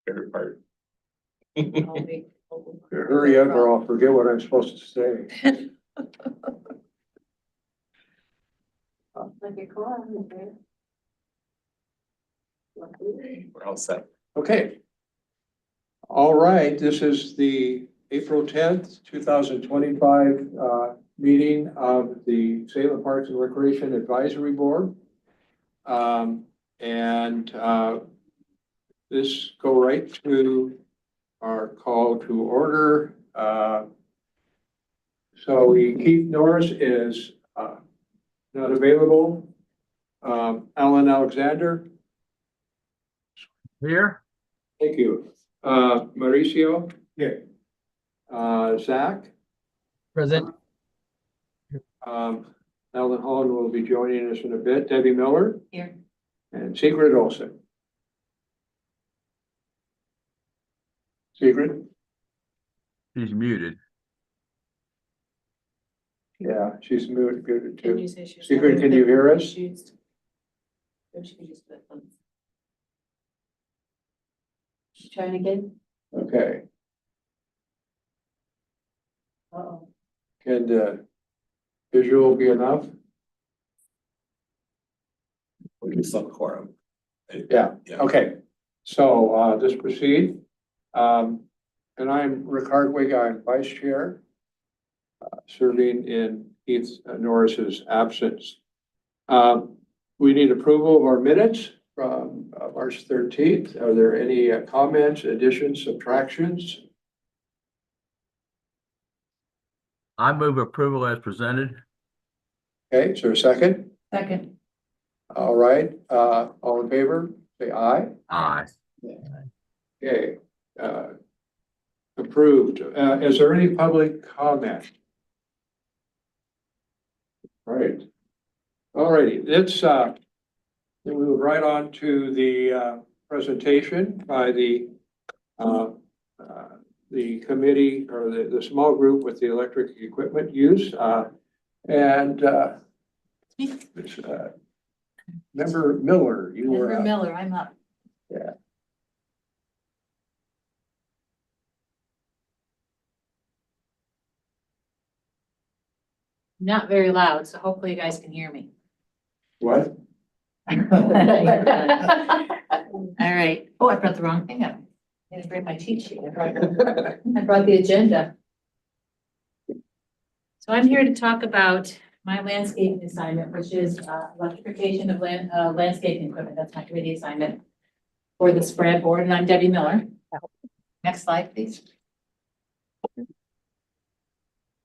favorite part. Hurry up or I'll forget what I'm supposed to say. We're all set. Okay. All right, this is the April 10th, 2025 meeting of the Salem Parks and Recreation Advisory Board. This go right to our call to order. So Keith Norris is not available. Alan Alexander. Here. Thank you. Mauricio. Here. Zach. Present. Alan Holland will be joining us in a bit. Debbie Miller. Here. And Sigrid Olsen. Sigrid? She's muted. Yeah, she's muted Can too. you say she's Sigrid, having can you hear us? issues? Or she can just put them. She's trying again? Okay, Uh-oh. can the visual be enough? We can still quorum. Yeah, okay. So let's proceed. And I'm Rick Hardwig, I'm vice chair, serving in Keith Norris's absence. We need approval of our minutes from March 13th. Are there any comments, additions, subtractions? I move approval as presented. Okay, is there a second? Second. All right, all in favor, say aye. Aye. Okay, approved. Is there any public comment? Right. All righty, let's move right on to the presentation by the committee or the small group with the electric equipment use. Member Miller, you were Member up. Miller, I'm up. Yeah. Not very loud, so hopefully you guys can hear me. What? All right. Oh, I brought the wrong thing up. I didn't bring my cheat sheet. I brought the agenda. So I'm here to talk about my landscaping assignment, which is electrification of landscaping equipment. That's my committee assignment for the spread board, and I'm Debbie Miller. Next slide, please.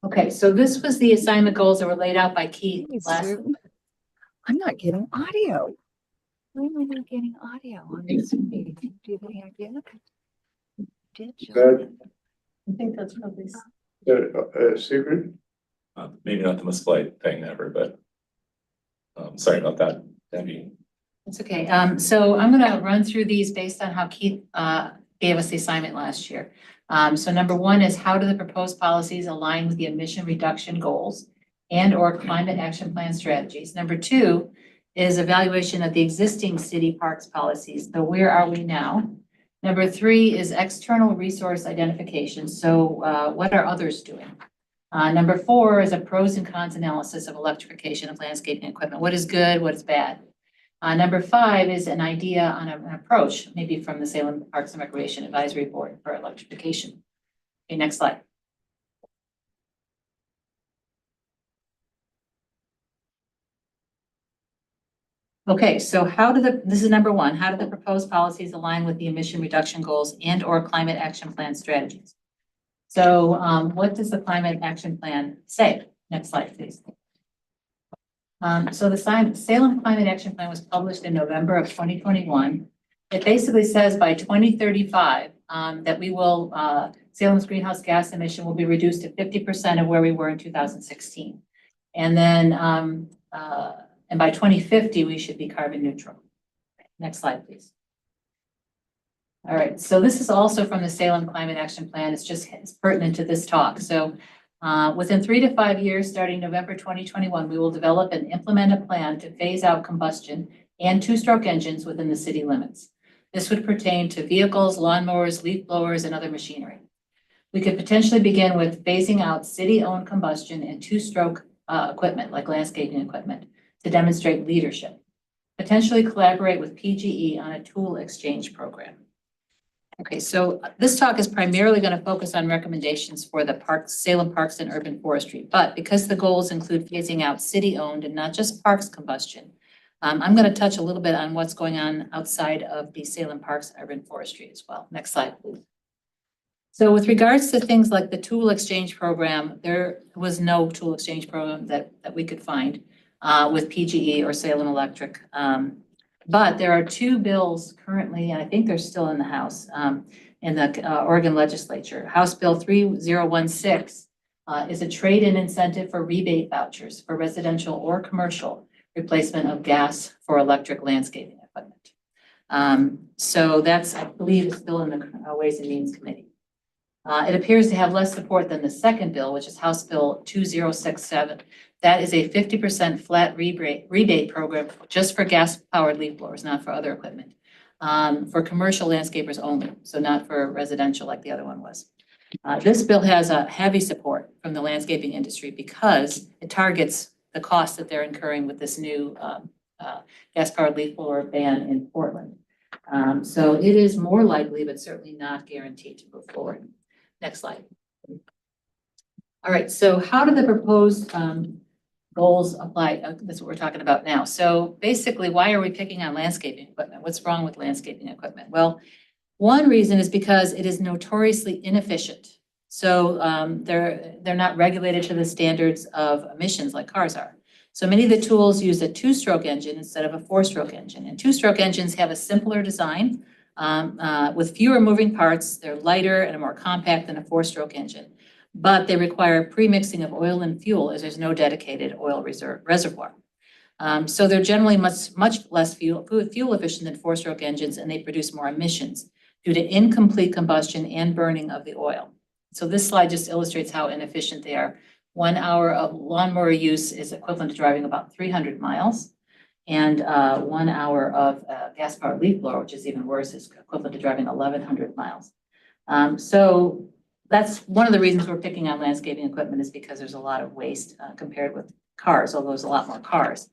Okay, so this was the assignment goals that were laid out by Keith last. I'm not getting audio. Why am I not getting audio on this meeting? Do you have any idea? Did you? Good. I think that's probably. Secret? Maybe not the most polite thing ever, but sorry about that, Debbie. That's okay. So I'm gonna run through these based on how Keith gave us the assignment last year. So number one is, how do the proposed policies align with the emission reduction goals and or climate action plan strategies? Number two is evaluation of the existing city parks policies. So where are we now? Number three is external resource identification. So what are others doing? Number four is a pros and cons analysis of electrification of landscaping equipment. What is good, what is bad? Number five is an idea on an approach, maybe from the Salem Parks and Recreation Advisory Board for electrification. Okay, next slide. Okay, so this is number one, how do the proposed policies align with the emission reduction goals and or climate action plan strategies? So what does the climate action plan say? Next slide, please. So the Salem Climate Action Plan was published in November of 2021. It basically says by 2035 that we will, Salem's greenhouse gas emission will be reduced to 50% of where we were in 2016. And then, and by 2050, we should be carbon neutral. Next slide, please. All right, so this is also from the Salem Climate Action Plan. It's pertinent to this talk. So within 3 to 5 years, starting November 2021, we will develop and implement a plan to phase out combustion and two-stroke engines within the city limits. This would pertain to vehicles, lawnmowers, leaf blowers, and other machinery. We could potentially begin with phasing out city-owned combustion and two-stroke equipment like landscaping equipment to demonstrate leadership. Potentially collaborate with PGE on a tool exchange program. Okay, so this talk is primarily going to focus on recommendations for the parks, Salem Parks and Urban Forestry, but because the goals include phasing out city-owned and not just parks combustion, I'm going to touch a little bit on what's going on outside of the Salem Parks and Urban Forestry as well. Next slide, please. So with regards to things like the tool exchange program, there was no tool exchange program that we could find with PGE or Salem Electric. But there are two bills currently, and I think they're still in the House, in the Oregon legislature. House Bill 3016 is a trade-in incentive for rebate vouchers for residential or commercial replacement of gas for electric landscaping equipment. So that's, I believe, still in the Ways and Means Committee. It appears to have less support than the second bill, which is House Bill 2067. That is a 50% flat rebate program just for gas-powered leaf blowers, not for other equipment, for commercial landscapers only, so not for residential like the other one was. This bill has a heavy support from the landscaping industry because it targets the costs that they're incurring with this new gas-powered leaf blower ban in Portland. So it is more likely, but certainly not guaranteed to move forward. Next slide. All right, so how do the proposed goals apply? That's what we're talking about now. So basically, why are we picking on landscaping equipment? What's wrong with landscaping equipment? Well, one reason is because it is notoriously inefficient. So they're not regulated to the standards of emissions like cars are. So many of the tools use a two-stroke engine instead of a four-stroke engine. And two-stroke engines have a simpler design with fewer moving parts. They're lighter and more compact than a four-stroke engine. But they require pre-mixing of oil and fuel as there's no dedicated oil reservoir. So they're generally much less fuel efficient than four-stroke engines, and they produce more emissions due to incomplete combustion and burning of the oil. So this slide just illustrates how inefficient they are. 1 hour of lawnmower use is equivalent to driving about 300 miles. And 1 hour of gas-powered leaf blower, which is even worse, is equivalent to driving 1,100 miles. So that's one of the reasons we're picking on landscaping equipment, is because there's a lot of waste compared with cars, although there's a lot more cars.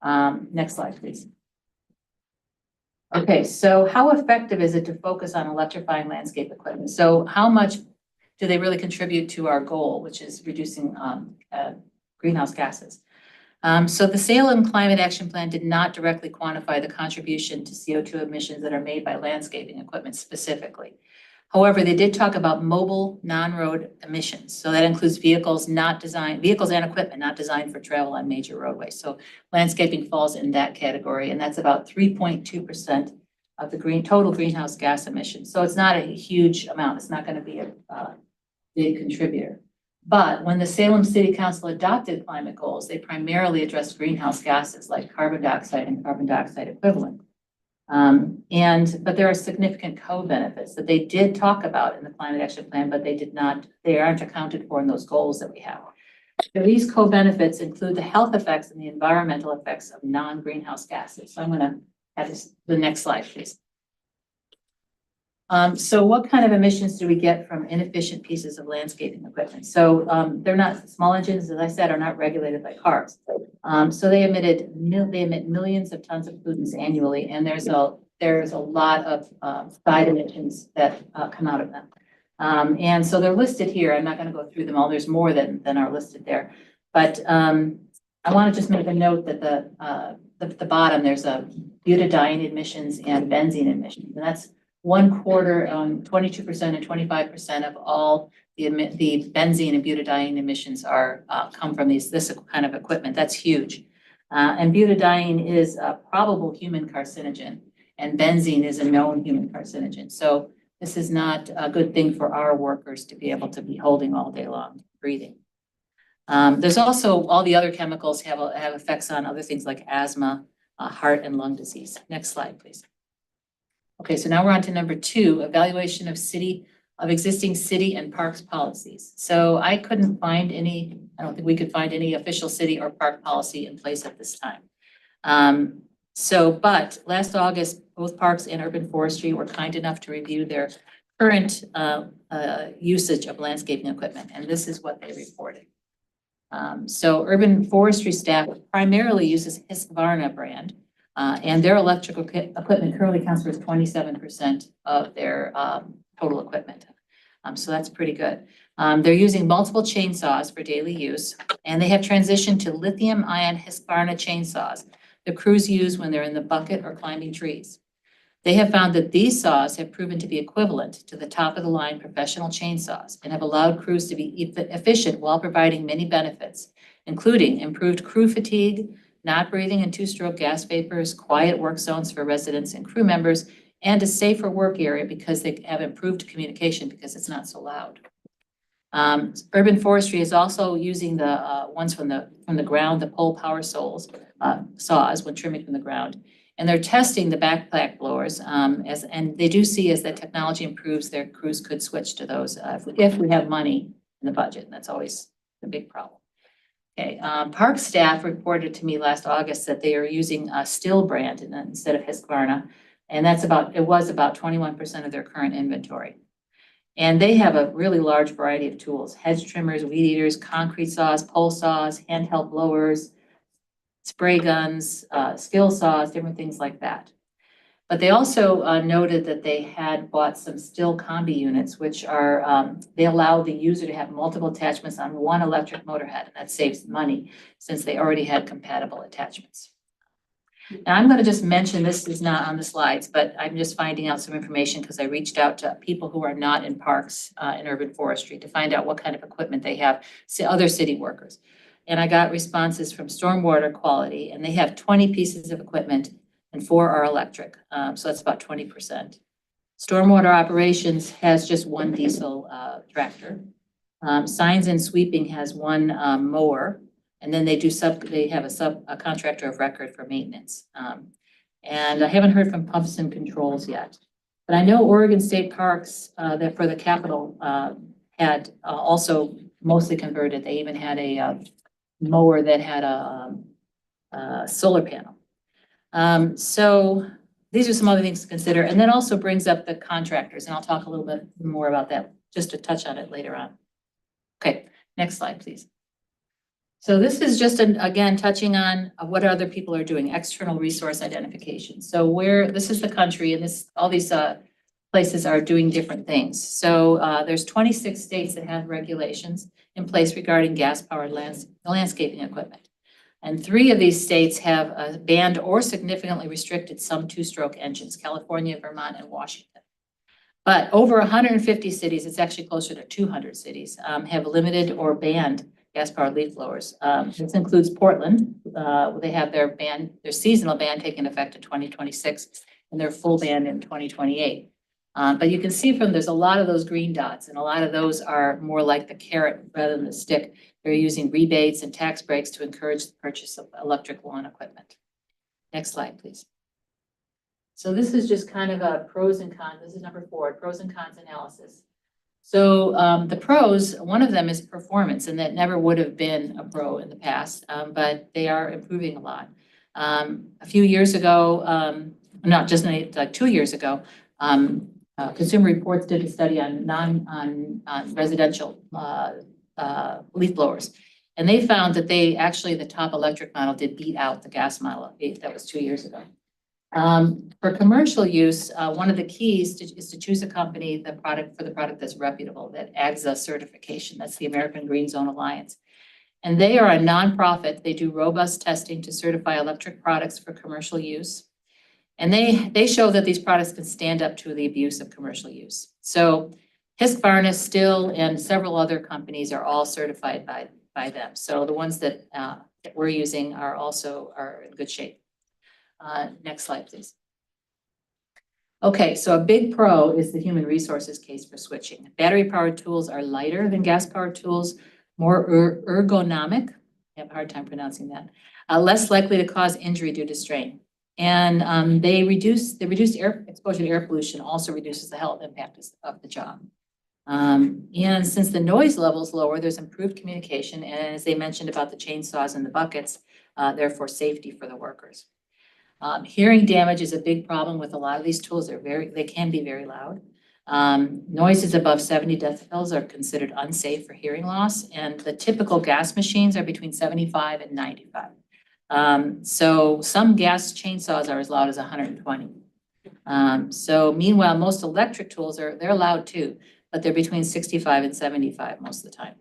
Next slide, please. Okay, so how effective is it to focus on electrifying landscape equipment? So how much do they really contribute to our goal, which is reducing greenhouse gases? So the Salem Climate Action Plan did not directly quantify the contribution to CO2 emissions that are made by landscaping equipment specifically. However, they did talk about mobile non-road emissions. So that includes vehicles and equipment not designed for travel on major roadways. So landscaping falls in that category, and that's about 3.2% of the total greenhouse gas emissions. So it's not a huge amount. It's not going to be a big contributor. But when the Salem City Council adopted climate goals, they primarily addressed greenhouse gases like carbon dioxide and carbon dioxide equivalent. But there are significant co-benefits that they did talk about in the Climate Action Plan, but they aren't accounted for in those goals that we have. So these co-benefits include the health effects and the environmental effects of non-greenhouse gases. So I'm going to have the next slide, please. So what kind of emissions do we get from inefficient pieces of landscaping equipment? So they're not, small engines, as I said, are not regulated by cars. So they emit millions of tons of pollutants annually, and there's a lot of side emissions that come out of them. And so they're listed here. I'm not going to go through them all. There's more than are listed there. But I want to just make a note that the bottom, there's a butadiene emissions and benzene emissions, and that's 1/4, 22% and 25% of all the benzene and butadiene emissions come from this kind of equipment. That's huge. And butadiene is a probable human carcinogen, and benzene is a known human carcinogen. So this is not a good thing for our workers to be able to be holding all day long, breathing. There's also all the other chemicals have effects on other things like asthma, heart and lung disease. Next slide, please. Okay, so now we're on to number 2, evaluation of existing city and parks policies. So I don't think we could find any official city or park policy in place at this time. But last August, both Parks and Urban Forestry were kind enough to review their current usage of landscaping equipment, and this is what they reported. So Urban Forestry staff primarily uses Husqvarna brand, and their electrical equipment currently accounts for 27% of their total equipment. So that's pretty good. They're using multiple chainsaws for daily use, and they have transitioned to lithium-ion Husqvarna chainsaws the crews use when they're in the bucket or climbing trees. They have found that these saws have proven to be equivalent to the top-of-the-line professional chainsaws and have allowed crews to be efficient while providing many benefits, including improved crew fatigue, not breathing in two-stroke gas vapors, quiet work zones for residents and crew members, and a safer work area because they have improved communication because it's not so loud. Urban Forestry is also using the ones from the ground, the pole power saws when trimming from the ground. And they're testing the backpack blowers and they do see as that technology improves, their crews could switch to those if we have money in the budget. And that's always the big problem. Okay, Park staff reported to me last August that they are using a Still brand instead of Husqvarna. And it was about 21% of their current inventory. And they have a really large variety of tools: hedge trimmers, weed eaters, concrete saws, pole saws, handheld blowers, spray guns, skill saws, different things like that. But they also noted that they had bought some Still combi units, which are, they allow the user to have multiple attachments on one electric motor head, and that saves money since they already had compatible attachments. Now, I'm going to just mention, this is not on the slides, but I'm just finding out some information because I reached out to people who are not in parks and urban forestry to find out what kind of equipment they have, other city workers. And I got responses from Stormwater Quality, and they have 20 pieces of equipment and 4 are electric. So that's about 20%. Stormwater Operations has just 1 diesel tractor. Signs and Sweeping has 1 mower. And then they have a contractor of record for maintenance. And I haven't heard from Pumps and Controls yet. But I know Oregon State Parks, that for the Capitol, had also mostly converted. They even had a mower that had a solar panel. So these are some other things to consider. And then also brings up the contractors. And I'll talk a little bit more about that, just to touch on it later on. Okay, next slide, please. So this is just, again, touching on what other people are doing, external resource identification. So this is the country, and all these places are doing different things. So there's 26 states that have regulations in place regarding gas-powered landscaping equipment. And 3 of these states have banned or significantly restricted some 2-stroke engines: California, Vermont, and Washington. But over 150 cities, it's actually closer to 200 cities, have limited or banned gas-powered leaf blowers. This includes Portland. They have their seasonal ban taking effect in 2026 and their full ban in 2028. But you can see there's a lot of those green dots, and a lot of those are more like the carrot rather than the stick. They're using rebates and tax breaks to encourage the purchase of electric lawn equipment. Next slide, please. So this is just kind of a pros and cons. This is number 4, pros and cons analysis. So the pros, one of them is performance, and that never would have been a pro in the past, but they are improving a lot. A few years ago, not just like 2 years ago, Consumer Reports did a study on residential leaf blowers, and they found that the top electric model did beat out the gas model. That was 2 years ago. For commercial use, one of the keys is to choose a company, the product that's reputable, that AGSA certification. That's the American Green Zone Alliance. And they are a nonprofit. They do robust testing to certify electric products for commercial use. And they show that these products can stand up to the abuse of commercial use. So Husqvarna, Still, and several other companies are all certified by them. So the ones that we're using are in good shape. Next slide, please. Okay, so a big pro is the human resources case for switching. Battery-powered tools are lighter than gas-powered tools, more ergonomic, I have a hard time pronouncing that, less likely to cause injury due to strain. And the reduced air exposure to air pollution also reduces the health impact of the job. And since the noise level is lower, there's improved communication, and as they mentioned about the chainsaws and the buckets, therefore safety for the workers. Hearing damage is a big problem with a lot of these tools. They can be very loud. Noises above 70 decibels are considered unsafe for hearing loss, and the typical gas machines are between 75 and 95. So some gas chainsaws are as loud as 120. So meanwhile, most electric tools they're loud too, but they're between 65 and 75 most of the time.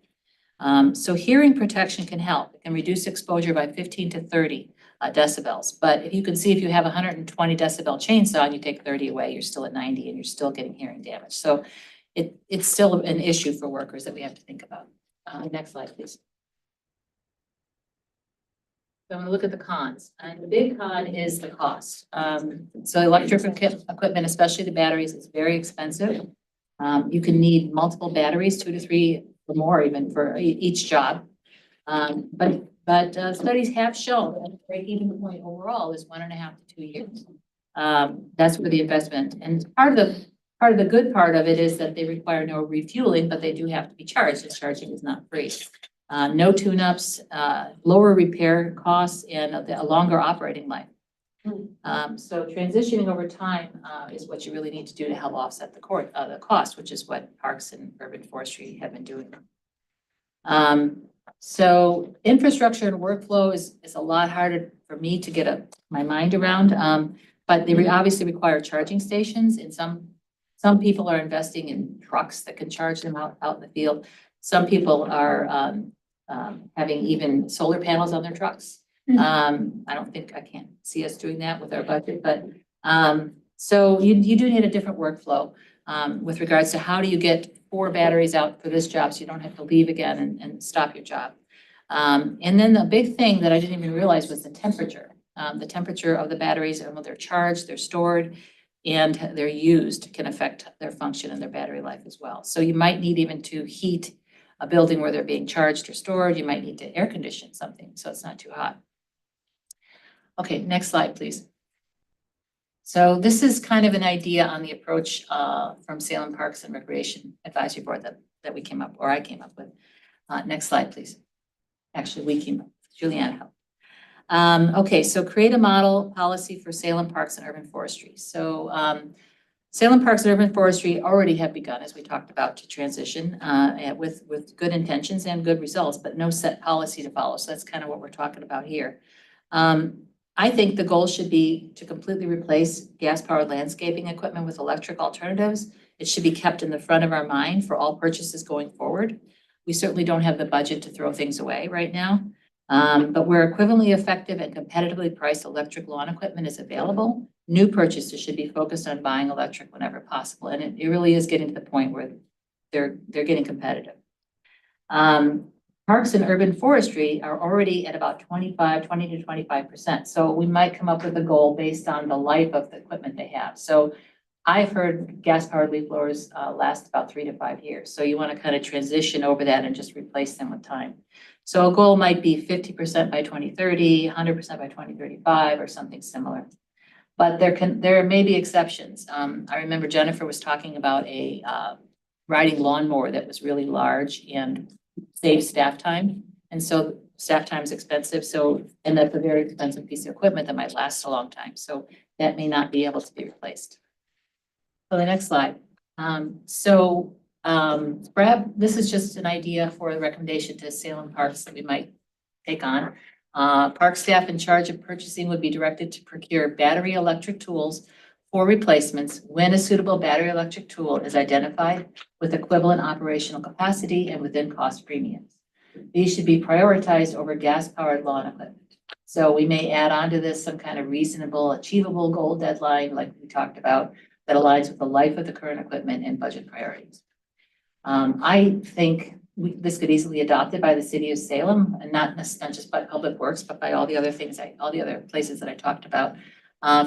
So hearing protection can help. It can reduce exposure by 15 to 30 decibels. But if you have a 120 decibel chainsaw and you take 30 away, you're still at 90 and you're still getting hearing damage. So it's still an issue for workers that we have to think about. Next slide, please. So I'm going to look at the cons, and the big con is the cost. So electric equipment, especially the batteries, is very expensive. You can need multiple batteries, 2 to 3 or more even for each job. But studies have shown that the break-even point overall is 1.5 to 2 years. That's for the investment, and part of the good part of it is that they require no refueling, but they do have to be charged, and charging is not free. No tune-ups, lower repair costs, and a longer operating life. So transitioning over time is what you really need to do to help offset the cost, which is what Parks and Urban Forestry have been doing. So infrastructure and workflow is a lot harder for me to get my mind around, but they obviously require charging stations, and some people are investing in trucks that can charge them out in the field. Some people are having even solar panels on their trucks. I can't see us doing that with our budget, but so you do need a different workflow with regards to how do you get 4 batteries out for this job so you don't have to leave again and stop your job. And then the big thing that I didn't even realize was the temperature. The temperature of the batteries, and when they're charged, they're stored, and they're used can affect their function and their battery life as well. So you might need even to heat a building where they're being charged or stored. You might need to air condition something so it's not too hot. Okay, next slide, please. So this is kind of an idea on the approach from Salem Parks and Recreation Advisory Board that we came up, or I came up with. Next slide, please. Actually, we came up, Julianne helped. Okay, so create a model policy for Salem Parks and Urban Forestry. So Salem Parks and Urban Forestry already have begun, as we talked about, to transition with good intentions and good results, but no set policy to follow. So that's kind of what we're talking about here. I think the goal should be to completely replace gas-powered landscaping equipment with electric alternatives. It should be kept in the front of our mind for all purchases going forward. We certainly don't have the budget to throw things away right now. But where equivalently effective and competitively priced electric lawn equipment is available, new purchases should be focused on buying electric whenever possible. And it really is getting to the point where they're getting competitive. Parks and Urban Forestry are already at about 20 to 25%. So we might come up with a goal based on the life of the equipment they have. So I've heard gas-powered leaf blowers last about 3 to 5 years. So you want to kind of transition over that and just replace them with time. So a goal might be 50% by 2030, 100% by 2035, or something similar. But there may be exceptions. I remember Jennifer was talking about a riding lawnmower that was really large and saved staff time. And so staff time is expensive. And that's a very expensive piece of equipment that might last a long time. So that may not be able to be replaced. So the next slide. Brad, this is just an idea for a recommendation to Salem Parks that we might take on. Park staff in charge of purchasing would be directed to procure battery electric tools for replacements when a suitable battery electric tool is identified with equivalent operational capacity and within cost premiums. These should be prioritized over gas-powered lawn equipment. So we may add on to this some kind of reasonable, achievable goal deadline, like we talked about, that aligns with the life of the current equipment and budget priorities. I think this could easily be adopted by the city of Salem, and not just by Public Works, but by all the other things, all the other places that I talked about,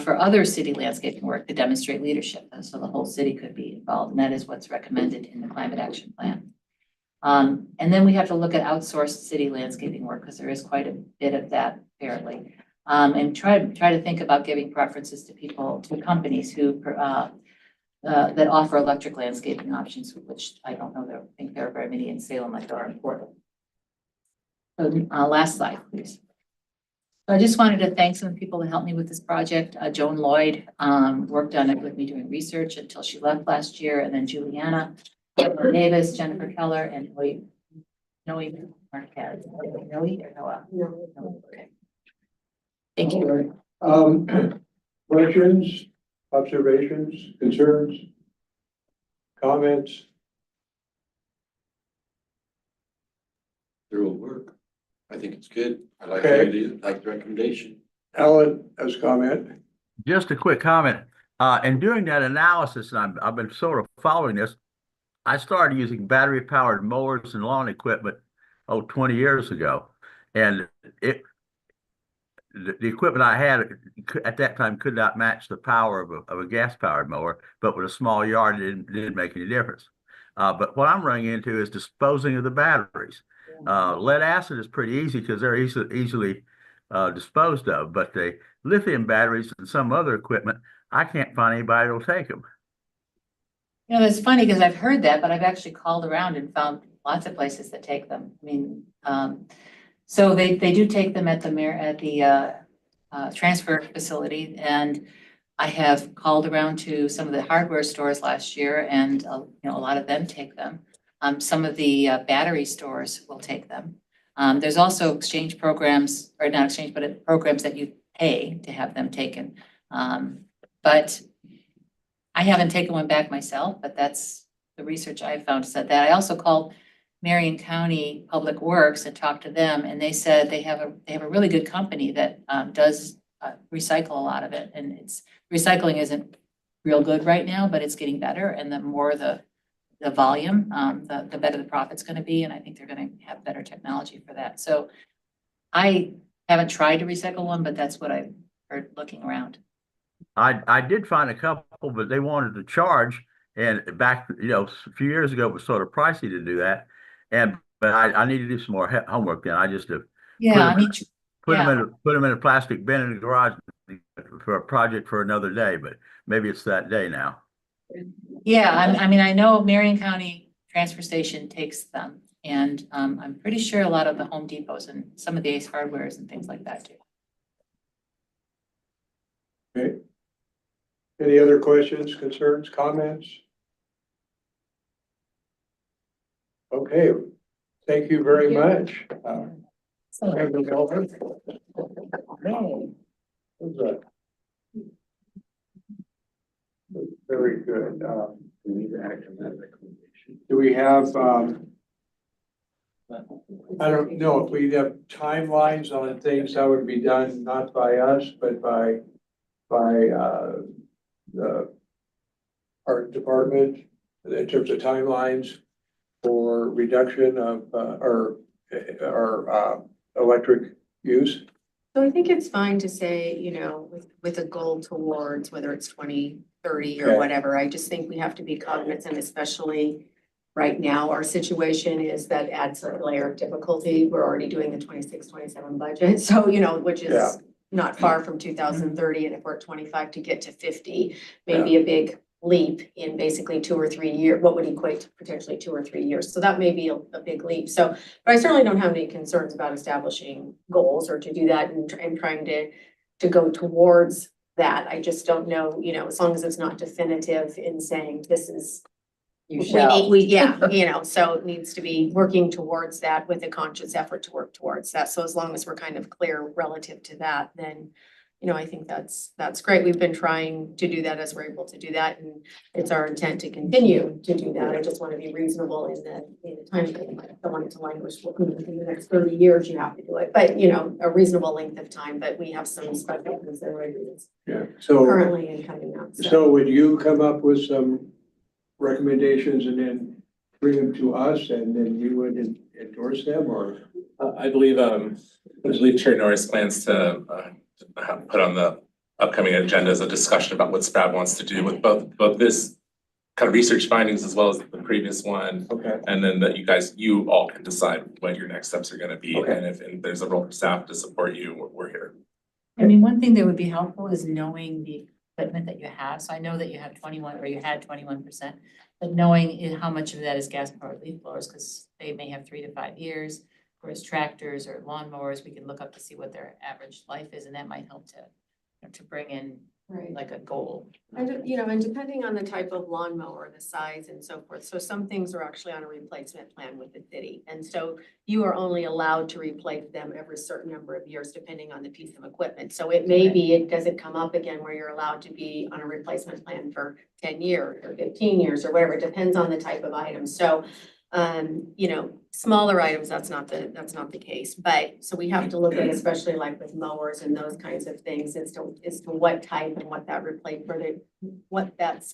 for other city landscaping work to demonstrate leadership. And so the whole city could be involved, and that is what's recommended in the climate action plan. And then we have to look at outsourced city landscaping work, because there is quite a bit of that apparently. And try to think about giving preferences to companies who that offer electric landscaping options, which I don't know, I think there are very many in Salem like there are in Portland. So last slide, please. I just wanted to thank some people that helped me with this project. Joan Lloyd, worked on it with me doing research until she left last year, and then Juliana Davis, Jennifer Keller, and Noe Marquez. Noe or Noah? No. Okay. Thank you. Questions, observations, concerns, comments? There will work. I think it's good. I like Okay. the idea, like the recommendation. Alan has comment. Just a quick comment. In doing that analysis, and I've been sort of following this, I started using battery powered mowers and lawn equipment, 20 years ago. And the equipment I had at that time could not match the power of a gas powered mower, but with a small yard, it didn't make any difference. But what I'm running into is disposing of the batteries. Lead acid is pretty easy because they're easily disposed of, but the lithium batteries and some other equipment, I can't find anybody that'll take them. You know, it's funny because I've heard that, but I've actually called around and found lots of places that take them. I mean, so they do take them at the transfer facility, and I have called around to some of the hardware stores last year, and you know, a lot of them take them. Some of the battery stores will take them. There's also exchange programs, or not exchange, but programs that you pay to have them taken. But I haven't taken one back myself, but that's the research I found said that. I also called Marion County Public Works and talked to them, and they said they have a really good company that does recycle a lot of it, and recycling isn't real good right now, but it's getting better, and the more the volume, the better the profit's going to be, and I think they're going to have better technology for that. So I haven't tried to recycle one, but that's what I've heard looking around. I did find a couple, but they wanted to charge. And back, a few years ago, it was sort of pricey to do that. But I need to do some more homework then. I just have Yeah, I mean, put yeah. them in a plastic bin in the garage for a project for another day, but maybe it's that day now. Yeah, I mean, I know Marion County Transfer Station takes them, and I'm pretty sure a lot of the Home Depots and some of the Ace Hardwares and things like that too. Okay. Any other questions, concerns, comments? Okay, thank you very much. Very good. We need to act on that recommendation. Do we have, I don't know if we have timelines on things that would be done not by us, but by the art department in terms of timelines for reduction of our electric use? So I think it's fine to say, with a goal towards whether it's 2030 or Okay. whatever. I just think we have to be cognizant, especially right now, our situation is that adds a layer of difficulty. We're already doing the 26-27 budget. So, which Yeah. is not far from 2030. And if we're at 25 to get to 50, maybe a big leap in basically 2 or 3 years, what would equate to potentially 2 or 3 years. So that may be a big leap. So, but I certainly don't have any concerns about establishing goals or to do that and trying to go towards that. I just don't know, as long as it's not definitive in saying this is. So it needs to be working towards that with a conscious effort to work towards that. So as long as we're kind of clear relative to that, then, I think that's great. We've been trying to do that as we're able to do that, and it's our intent to continue to do that. I just want to be reasonable in the time frame. I don't want it to languish in the next 30 years, you have to do it, but a reasonable length of time, but we have some special considerations Yeah, so, currently and coming up. so would you come up with some recommendations and then bring them to us and then we would endorse them, or? I believe Chair Norris plans to put on the upcoming agendas a discussion about what Sprout wants to do with both this kind of research findings as well as the previous one. Okay. And then that you all can decide what your next steps are gonna be. Okay. And if there's a role for staff to support you, we're here. I mean, one thing that would be helpful is knowing the equipment that you have. So I know that you have 21, or you had 21%, but knowing how much of that is gas powered leaf blowers, because they may have 3 to 5 years. Whereas tractors or lawnmowers, we can look up to see what their average life is, and that might help to bring in Right. like a goal. And, you know, and depending on the type of lawnmower, the size and so forth, so some things are actually on a replacement plan with the city. And so you are only allowed to replace them every certain number of years, depending on the piece of equipment. So it may be, it doesn't come up again where you're allowed to be on a replacement plan for 10 years or 15 years or whatever. It depends on the type of item. So, you know, smaller items, that's not the case. But, so we have to look at, especially like with mowers and those kinds of things, as to what type and what that what that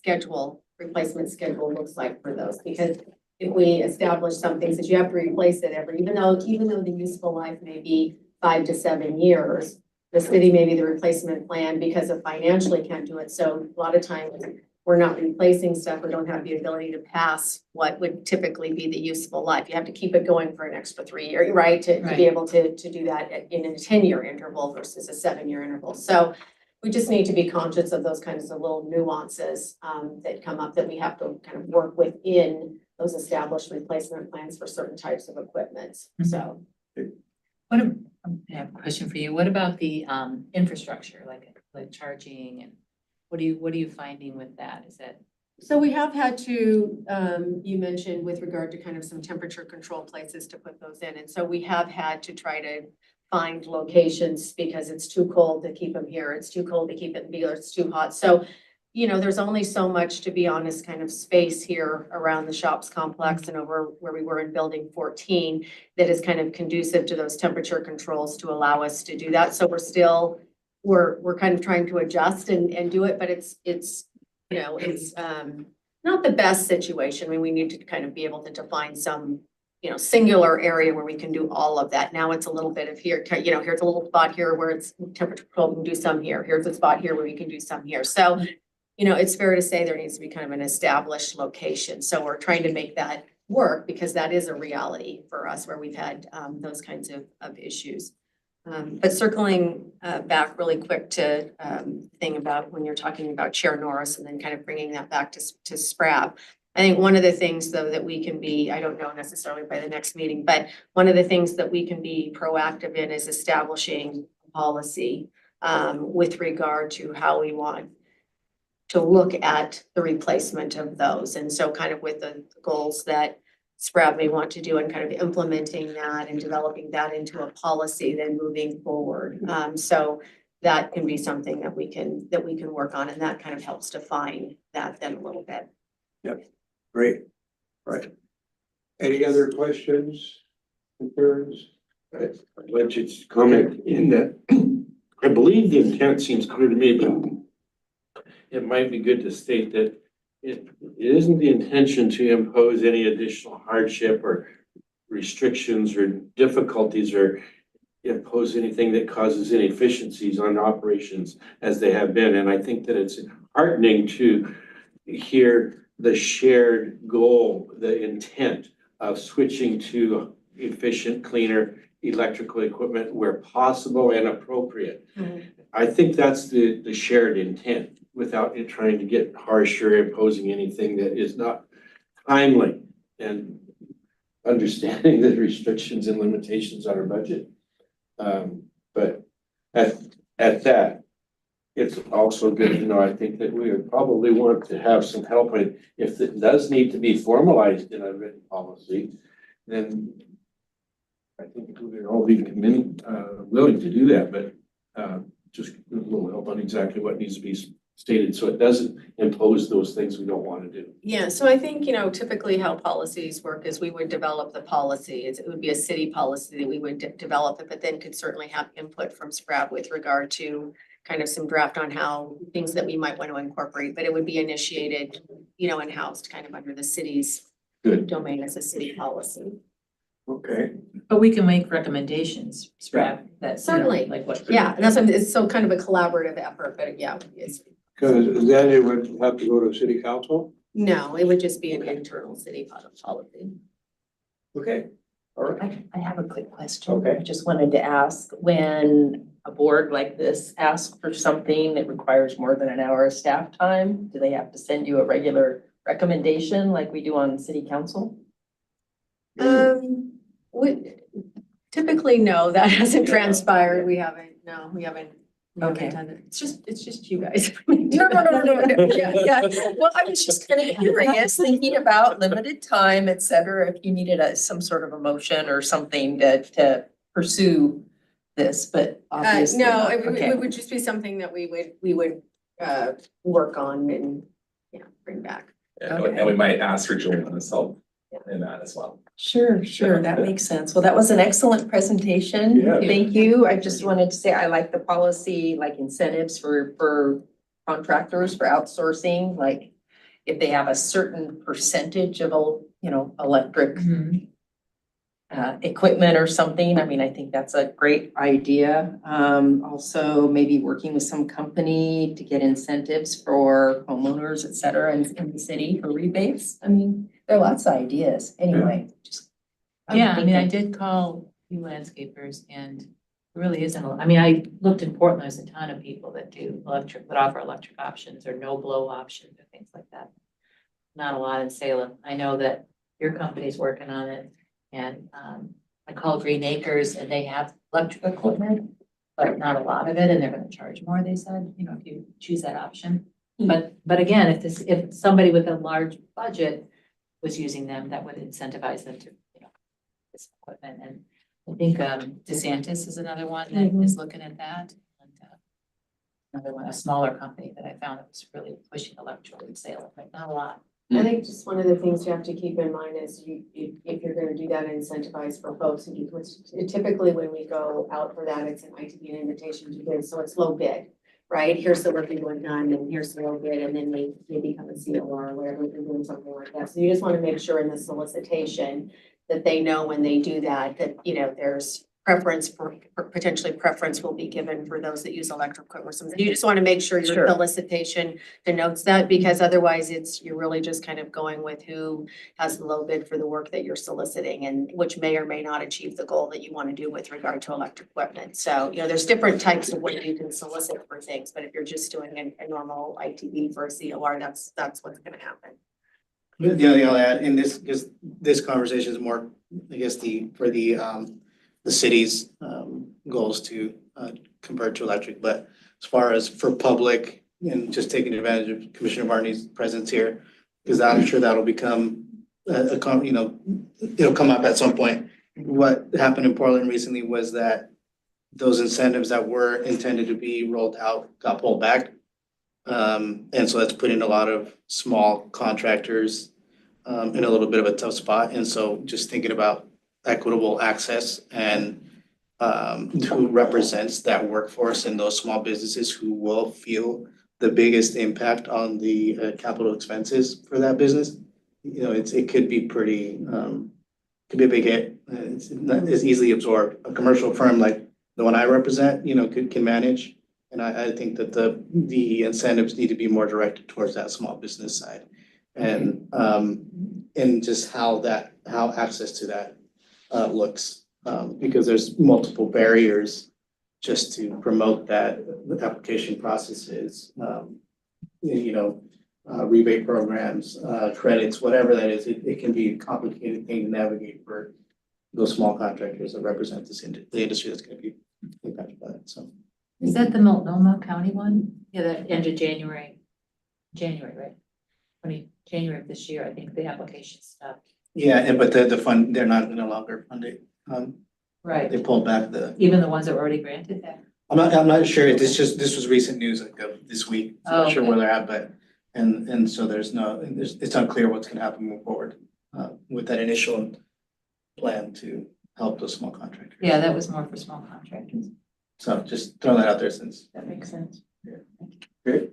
replacement schedule looks like for those. Because if we establish some things that you have to replace it even though the useful life may be 5 to 7 years, the city may be the replacement plan because of financially can't do it. So a lot of times we're not replacing stuff or don't have the ability to pass what would typically be the useful life. You have to keep it going for an extra 3 years, right? To be able to do that in a 10-year interval versus a 7-year interval. So we just need to be conscious of those kinds of little nuances that come up that we have to kind of work within those established replacement plans for certain types of equipment. So. I have a question for you. What about the infrastructure, like charging, and what are you finding with that? Is that? So we have had to, you mentioned with regard to kind of some temperature control places to put those in. And so we have had to try to find locations because it's too cold to keep them here. It's too cold to keep it in Beeler. It's too hot. So, you know, there's only so much, to be honest, kind of space here around the shops complex and over where we were in building 14 that is kind of conducive to those temperature controls to allow us to do that. So we're kind of trying to adjust and do it, but it's you know, it's not the best situation. I mean, we need to kind of be able to define some, you know, singular area where we can do all of that. Now it's a little bit of here, you know, here's a little spot here where it's temperature control, we can do some here. Here's a spot here where we can do some here. So, you know, it's fair to say there needs to be kind of an established location. So we're trying to make that work because that is a reality for us where we've had those kinds of issues. But circling back really quick to thing about when you're talking about Chair Norris and then kind of bringing that back to SPRAB. I think one of the things though that we can be, I don't know necessarily by the next meeting, but one of the things that we can be proactive in is establishing policy with regard to how we want to look at the replacement of those. And so kind of with the goals that SPRAB may want to do and kind of implementing that and developing that into a policy then moving forward. So that can be something that we can work on, and that kind of helps define that then a little bit. Yep, great, right. Any other questions, concerns? I'd like you to comment in that. I believe the intent seems clear to me, but it might be good to state that it isn't the intention to impose any additional hardship or restrictions or difficulties or impose anything that causes inefficiencies on operations as they have been. And I think that it's heartening to hear the shared goal, the intent of switching to efficient, cleaner electrical equipment where possible and appropriate. Mhm. I think that's the shared intent without it trying to get harsher, imposing anything that is not timely and understanding the restrictions and limitations on our budget. But at that, it's also good to know, I think that we would probably want to have some help with, if it does need to be formalized in a written policy, then I think we would all be willing to do that, but just a little help on exactly what needs to be stated, so it doesn't impose those things we don't want to do. Yeah, so I think, you know, typically how policies work is we would develop the policy. It would be a city policy that we would develop it, but then could certainly have input from SPRAB with regard to kind of some draft on how things that we might want to incorporate, but it would be initiated, you know, in-house kind of under the city's Good. domain as a city policy. Okay, But we can make recommendations, SPRAB, that, you know, Certainly. like what. Yeah, and that's what, it's so kind of a collaborative effort, but yeah, it's, because then it would have to go to city council? no, it would just be an internal city policy. Okay, all right. I have a quick question. Okay. I just wanted to ask, when a board like this asks for something that requires more than an hour of staff time, do they have to send you a regular recommendation like we do on city council? Typically, no, that hasn't Yeah. transpired. We haven't Okay. done it. It's just you guys. No. Yeah. Well, I was just kind of curious, thinking about limited time, et cetera, if you needed some sort of a motion or something to pursue this, but obviously No, not. it Okay. would just be something that we would work on and, bring back. And we might ask for Julian's help in that as well. Sure, that makes sense. Well, that was an excellent presentation. Yeah. Thank you. I just wanted to say I like the policy, like incentives for contractors for outsourcing, like if they have a certain percentage of, electric equipment or something. I mean, I think that's a great idea. Also maybe working with some company to get incentives for homeowners, et cetera, in the city for rebates. I mean, there are lots of ideas anyway, just. Yeah, I mean, I did call a few landscapers and there really isn't, I looked in Portland, there's a ton of people that offer electric options or no blow options or things like that. Not a lot in Salem. I know that your company's working on it and, I called Green Acres and they have electric equipment, but not a lot of it, and they're gonna charge more, they said, if you choose that option. But again, if somebody with a large budget was using them, that would incentivize them to, this equipment. And I think DeSantis is another one that is looking at that. And another one, a smaller company that I found that was really pushing electric in Salem, but not a lot. I think just one of the things you have to keep in mind is if you're gonna do that, incentivize for folks who do, typically when we go out for that, it's an ITB an invitation to bid, so it's low bid. Right, here's the work you want done, and here's the low bid, and then they become a COR or whatever, they're doing something like that. So you just wanna make sure in the solicitation that they know when they do that, there's preference potentially preference will be given for those that use electric equipment or something. You just want to make sure your Sure. solicitation denotes that, because otherwise you're really just kind of going with who has the low bid for the work that you're soliciting, and which may or may not achieve the goal that you want to do with regard to electric equipment. So, there's different types of way you can solicit for things, but if you're just doing a normal ITB for a COR, that's what's gonna happen. The other thing I'll add in this, because this conversation is more, I guess, the city's goals to convert to electric, but as far as for public and just taking advantage of Commissioner Varney's presence here, because I'm sure that'll become it'll come up at some point. What happened in Portland recently was that those incentives that were intended to be rolled out got pulled back. And so that's putting a lot of small contractors in a little bit of a tough spot. And so just thinking about equitable access and who represents that workforce and those small businesses who will feel the biggest impact on the capital expenses for that business. It could be could be a big hit. It's not as easily absorbed. A commercial firm like the one I represent, can manage. And I think that the incentives need to be more directed towards that small business side. And just how access to that looks, because there's multiple barriers just to promote that with application processes, rebate programs, credits, whatever that is. It can be a complicated thing to navigate for those small contractors that represent the industry that's going to be impacted by that. So. Is that the Multnomah County one? Yeah, that ended January, right? January of this year, I think the application stopped. Yeah, but the fund, they're not no longer funded. Right, They pulled back even the ones that were already granted that. I'm not sure. This was recent news this week. I'm not sure Okay. where they're at, but and so it's unclear what's gonna happen moving forward with that initial plan to help those small contractors. Yeah, that was more for small contractors. So just throwing that out there since. That makes sense. Great.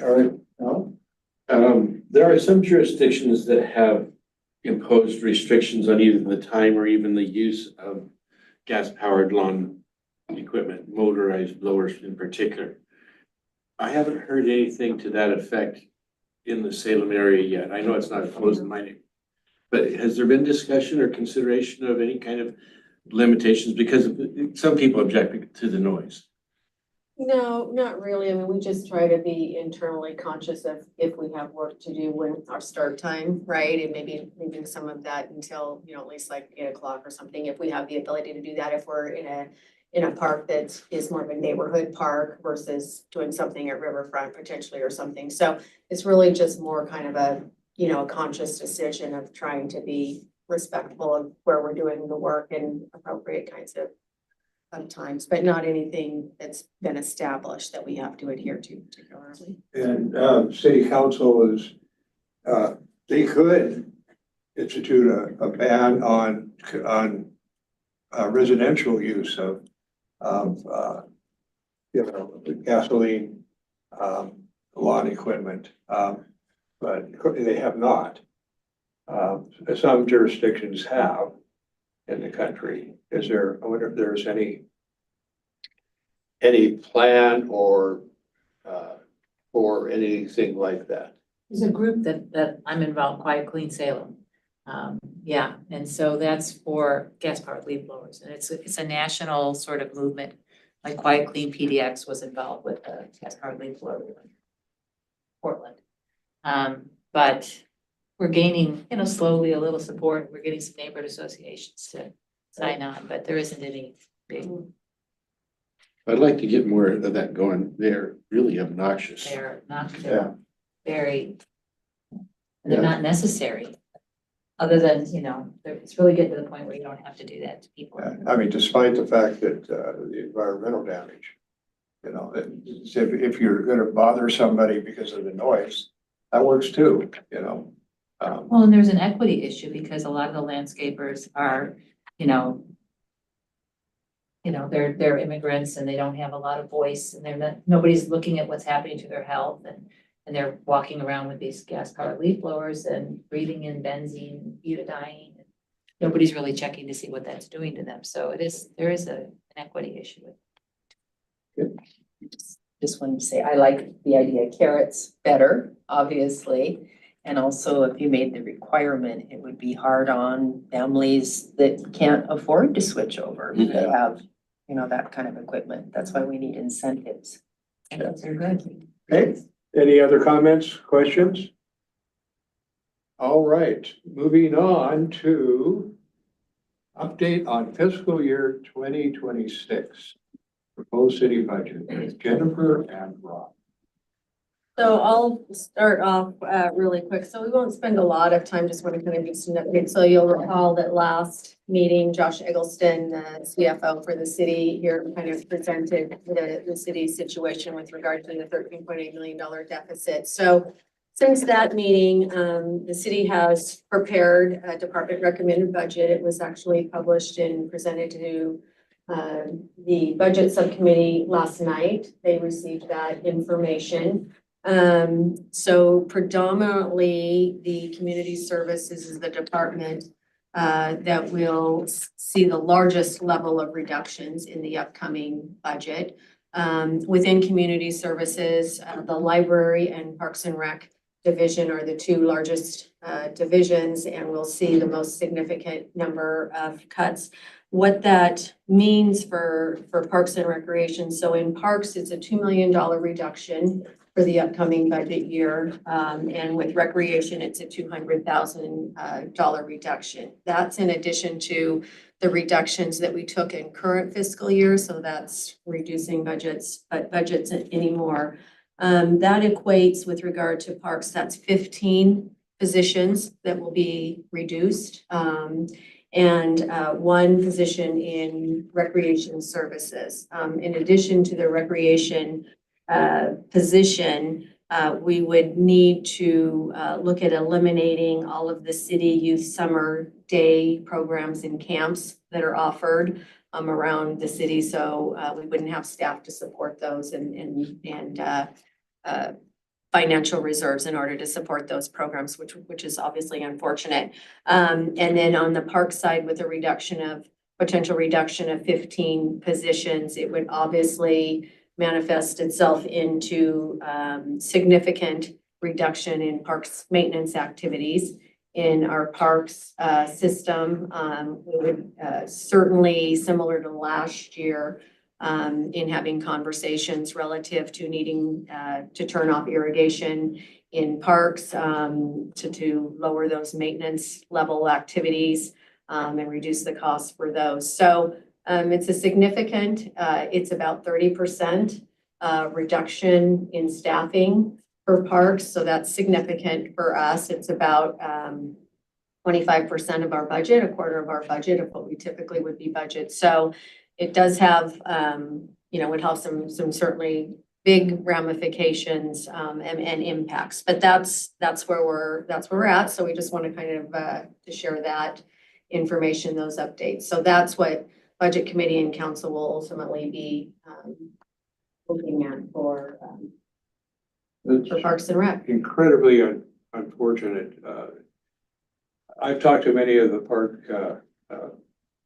All right, now, there are some jurisdictions that have imposed restrictions on either the time or even the use of gas-powered lawn equipment, motorized blowers in particular. I haven't heard anything to that effect in the Salem area yet. I know it's not closed in my name. But has there been discussion or consideration of any kind of limitations? Because some people object to the noise. No, not really. I mean, we just try to be internally conscious of if we have work to do when our start time, right? And maybe leaving some of that until, at least like 8 o'clock or something, if we have the ability to do that, if we're in a park that is more of a neighborhood park versus doing something at Riverfront potentially or something. So it's really just more kind of a, a conscious decision of trying to be respectful of where we're doing the work and appropriate kinds of times, but not anything that's been established that we have to adhere to particularly. And city council is, they could institute a ban on residential use of gasoline, lawn equipment, but they have not. Some jurisdictions have in the country. Is there, I wonder if there's any plan or anything like that? There's a group that I'm involved, Quiet Clean Salem. Yeah, and so that's for gas powered leaf blowers, and it's a national sort of movement. Like Quiet Clean PDX was involved with the gas powered leaf blower in Portland. But we're gaining, slowly a little support. We're getting some neighborhood associations to sign on, but there isn't any big. I'd like to get more of that going. They're really obnoxious. They're not, Yeah. very, they're not necessary. Other than, it's really getting to the point where you don't have to do that to people. I mean, despite the fact that the environmental damage, if you're gonna bother somebody because of the noise, that works too, Well, and there's an equity issue because a lot of the landscapers are, they're immigrants and they don't have a lot of voice and nobody's looking at what's happening to their health and they're walking around with these gas powered leaf blowers and breathing in benzene, butadiene. Nobody's really checking to see what that's doing to them. So there is an equity issue with it. Just wanted to say, I like the idea of carrots better, obviously. And also if you made the requirement, it would be hard on families that can't afford to switch over. If they have, that kind of equipment. That's why we need incentives. And those are good. Okay, any other comments, questions? All right, moving on to update on fiscal year 2026. Proposed city budget, Jennifer and Rob. So I'll start off really quick. So we won't spend a lot of time, just want to kind of give some updates. So you'll recall that last meeting, Josh Eggleston, the CFO for the city here, kind of presented the city's situation with regard to the $13.8 million deficit. So since that meeting, the city has prepared a department recommended budget. It was actually published and presented to the budget subcommittee last night. They received that information. So predominantly the community services is the department that will see the largest level of reductions in the upcoming budget. Within community services, the library and Parks and Rec division are the two largest divisions, and we'll see the most significant number of cuts. What that means for Parks and Recreation. So in Parks, it's a $2 million reduction for the upcoming budget year. And with Recreation, it's a $200,000 reduction. That's in addition to the reductions that we took in current fiscal year. So that's reducing budgets anymore. That equates with regard to Parks, that's 15 positions that will be reduced. And one position in Recreation Services. In addition to the Recreation position, we would need to look at eliminating all of the city youth summer day programs and camps that are offered around the city. So we wouldn't have staff to support those and financial reserves in order to support those programs, which is obviously unfortunate. And then on the park side, with a potential reduction of 15 positions, it would obviously manifest itself into significant reduction in parks maintenance activities in our parks system. We would certainly, similar to last year, in having conversations relative to needing to turn off irrigation in parks, to lower those maintenance level activities, and reduce the cost for those. So it's a significant, it's about 30% reduction in staffing for parks. So that's significant for us. It's about 25% of our budget, a quarter of our budget of what we typically would be budget. So it does have, would have some certainly big ramifications and impacts. But that's where we're at. So we just want to kind of to share that information, those updates. So that's what Budget Committee and Council will ultimately be looking at for Parks and Rec. Incredibly unfortunate. I've talked to many of the park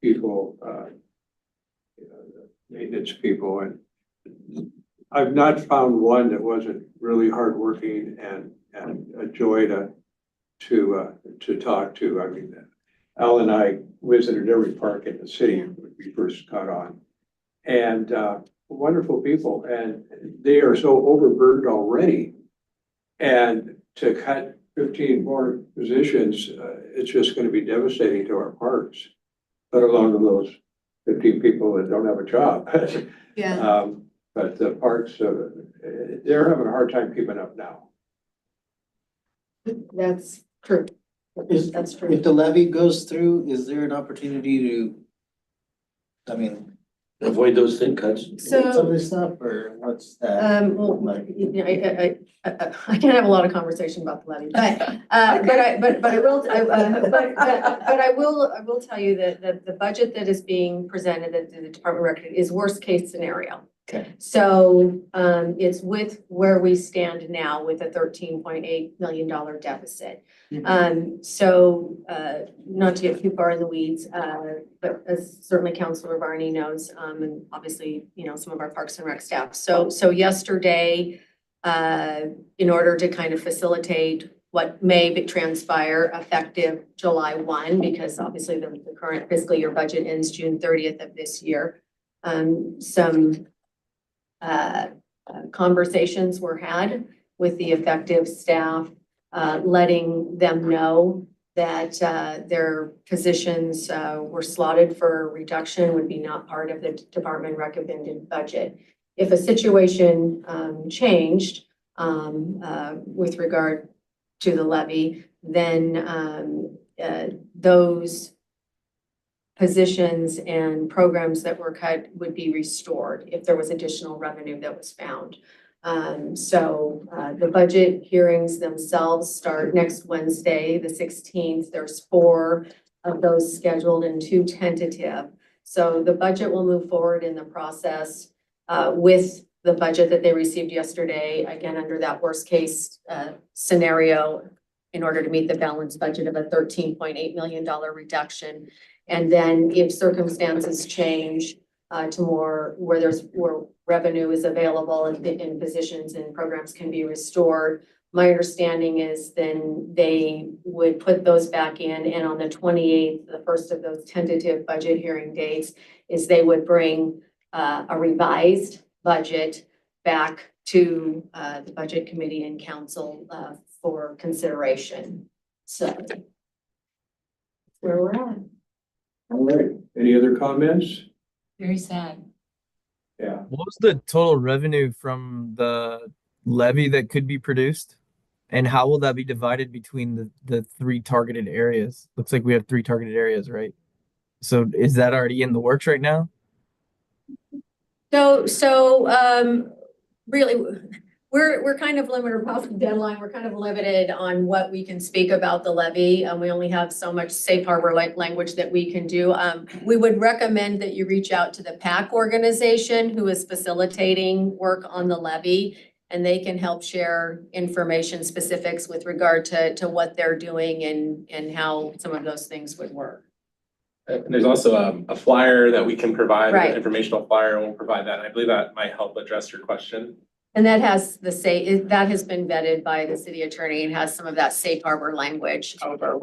people, maintenance people, and I've not found one that wasn't really hardworking and a joy to talk to. I mean, Al and I visited every park in the city when we first got on, and wonderful people, and they are so overburdened already. And to cut 15 more positions, it's just going to be devastating to our parks, let alone to those 15 people that don't have a job. Yeah. But the parks, they're having a hard time keeping up now. That's true. That's If true. the levy goes through, is there an opportunity to, I mean, Avoid those thin cuts. some of So, this stuff, or what's that? well, like? I can't have a lot of conversation about the levy, but I will tell you that the budget that is being presented at the Department of Record is worst case scenario. Okay. So, it's with where we stand now with a $13.8 million deficit. So, not to get too far in the weeds, but as certainly Councilor Varney knows, and obviously, some of our Parks and Rec staff. So yesterday, in order to kind of facilitate what may transpire effective July 1, because obviously the current fiscal year budget ends June 30th of this year, some conversations were had with the effective staff, letting them know that their positions were slotted for reduction, would be not part of the department recommended budget. If a situation changed with regard to the levy, then those positions and programs that were cut would be restored if there was additional revenue that was found. So the budget hearings themselves start next Wednesday, the 16th. There's 4 of those scheduled and 2 tentative. So the budget will move forward in the process with the budget that they received yesterday, again, under that worst case scenario, in order to meet the balanced budget of a $13.8 million reduction. And then if circumstances change to more where revenue is available and positions and programs can be restored, my understanding is then they would put those back in, and on the 28th, the first of those tentative budget hearing dates, is they would bring a revised budget back to the Budget Committee and Council for consideration. So that's where we're at. All right, any other comments? Very sad. Yeah, What was the total revenue from the levy that could be produced? And how will that be divided between the 3 targeted areas? Looks like we have 3 targeted areas, right? So is that already in the works right now? So really, we're kind of limited about the deadline. We're kind of limited on what we can speak about the levy. We only have so much safe harbor language that we can do. We would recommend that you reach out to the PAC organization who is facilitating work on the levy, and they can help share information specifics with regard to what they're doing and how some of those things would work. And there's also a flyer that we can provide, Right. an informational flyer, and we'll provide that. I believe that might help address your question. And that has that has been vetted by the city attorney and has some of that safe harbor language over.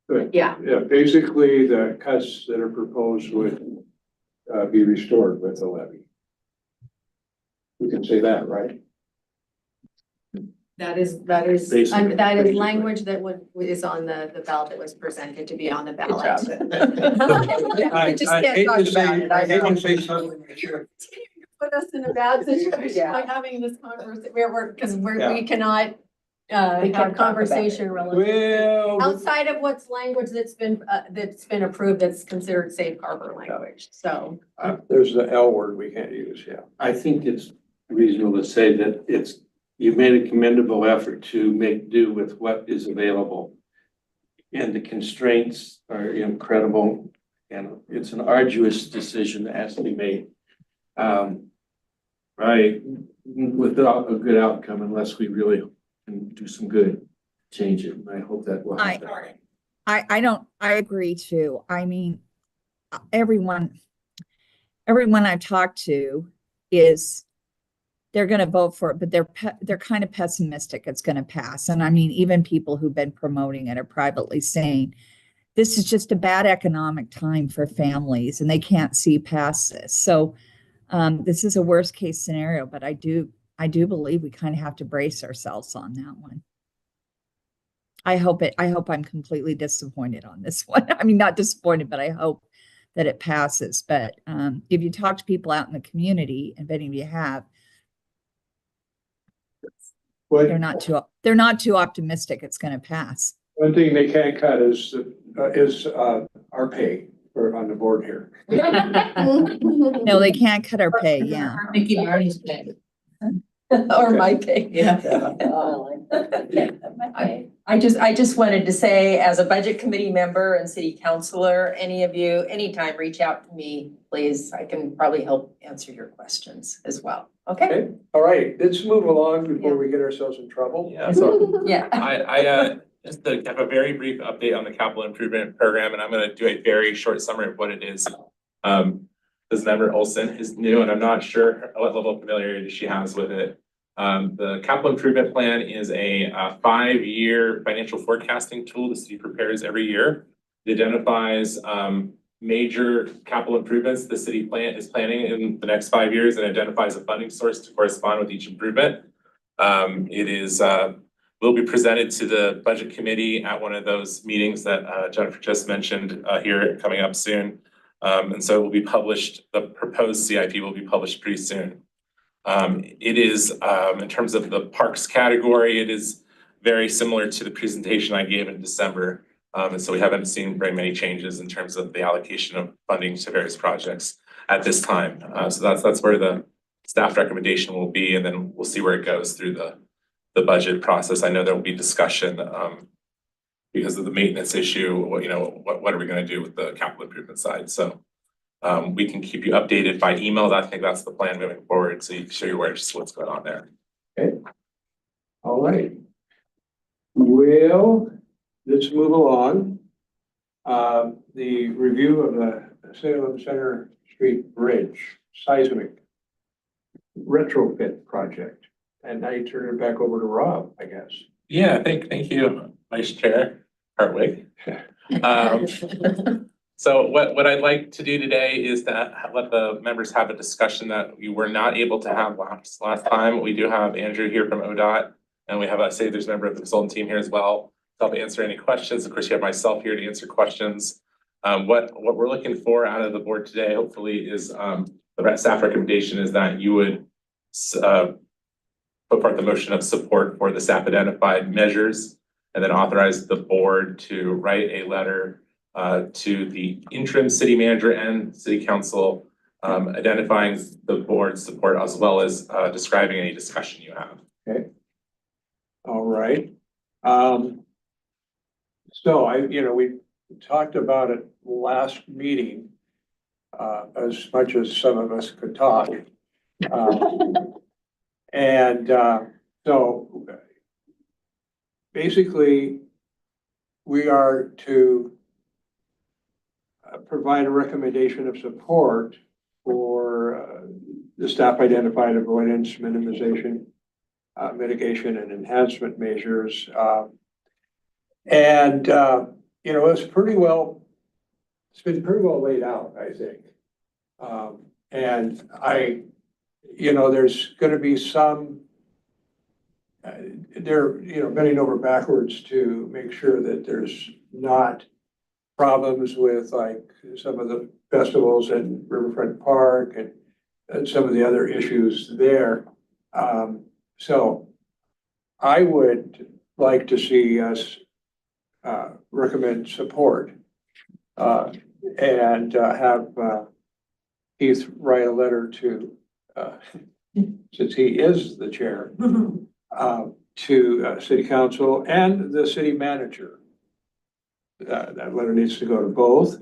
good. Yeah. Yeah, basically, the cuts that are proposed would be restored with the levy. We can say that, right? That is, Basically. that is language that is on the ballot that was presented to be on the ballot. We just can't talk about it, I know. say something. Sure. Put us in a bad situation Yeah. by having this conversation, because Yeah. we cannot, We can't have talk conversation relative. Well, Outside of what's language that's been approved, that's considered safe harbor language, so. there's the L word we can't use, yeah. I think it's reasonable to say that you've made a commendable effort to make do with what is available. And the constraints are incredible, and it's an arduous decision that has to be made. Right, without a good outcome unless we really can do some good, change it. And I hope that will happen. I agree too. I mean, everyone I've talked to is they're going to vote for it, but they're kind of pessimistic it's going to pass. And I mean, even people who've been promoting it are privately saying this is just a bad economic time for families and they can't see past this. So this is a worst case scenario, but I do believe we kind of have to brace ourselves on that one. I hope I'm completely disappointed on this one. I mean, not disappointed, but I hope that it passes. But if you talk to people out in the community, and if any of you have, they're not too optimistic it's going to pass. One thing they can't cut is our pay for on the board here. No, they can't cut our pay. Yeah. Mickey Marty's pay. Or my pay. Yeah. I just wanted to say, as a budget committee member and city councilor, any of you, anytime, reach out to me, please. I can probably help answer your questions as well. Okay? Okay, all right, let's move along before we get ourselves in trouble. Yeah, so Yeah. I just to have a very brief update on the capital improvement program, and I'm gonna do a very short summary of what it is. This member Olson is new, and I'm not sure what level of familiarity she has with it. The capital improvement plan is a 5-year financial forecasting tool the city prepares every year. It identifies major capital improvements the city is planning in the next 5 years and identifies a funding source to correspond with each improvement. It will be presented to the budget committee at one of those meetings that Jennifer just mentioned here coming up soon. And so it will be published, the proposed CIP will be published pretty soon. It is, in terms of the parks category, it is very similar to the presentation I gave in December. And so we haven't seen very many changes in terms of the allocation of funding to various projects at this time. So that's where the staff recommendation will be, and then we'll see where it goes through the budget process. I know there will be discussion because of the maintenance issue, what are we gonna do with the capital improvement side? So we can keep you updated by email. I think that's the plan moving forward, so you can show you just what's going on there. Okay. All right. Well, let's move along. The review of the Salem Center Street Bridge seismic retrofit project. And I turn it back over to Rob, I guess. Yeah, thank you, Vice Chair Hartwig. So what I'd like to do today is to let the members have a discussion that we were not able to have last time. We do have Andrew here from ODOT, and we have a There's a member of the consultant team here as well to help answer any questions. Of course, you have myself here to answer questions. What we're looking for out of the board today, hopefully, is the staff recommendation is that you would put forth the motion of support for the staff identified measures, and then authorize the board to write a letter to the interim city manager and city council, identifying the board's support as well as describing any discussion you have. Okay. All right. So we talked about it last meeting, as much as some of us could talk. So basically, we are to provide a recommendation of support for the staff identified avoidance, minimization, mitigation, and enhancement measures. It's been pretty well laid out, I think. And I there's gonna be some they're, bending over backwards to make sure that there's not problems with like some of the festivals in Riverfront Park and some of the other issues there. So I would like to see us recommend support and have Keith write a letter to, since he is the chair, to city council and the city manager. That letter needs to go to both.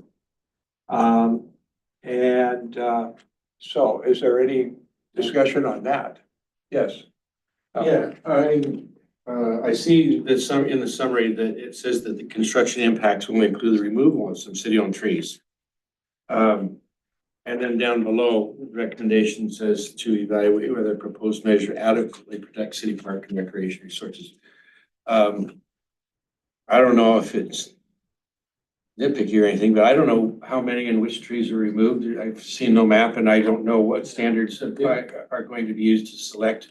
So is there any discussion on that? Yes. Yeah, I see that in the summary that it says that the construction impacts will include the removal of some city-owned trees. And then down below, the recommendation says to evaluate whether proposed measure adequately protects city park and recreation resources. I don't know if it's nitpicky or anything, but I don't know how many and which trees are removed. I've seen no map and I don't know what standards are going to be used to select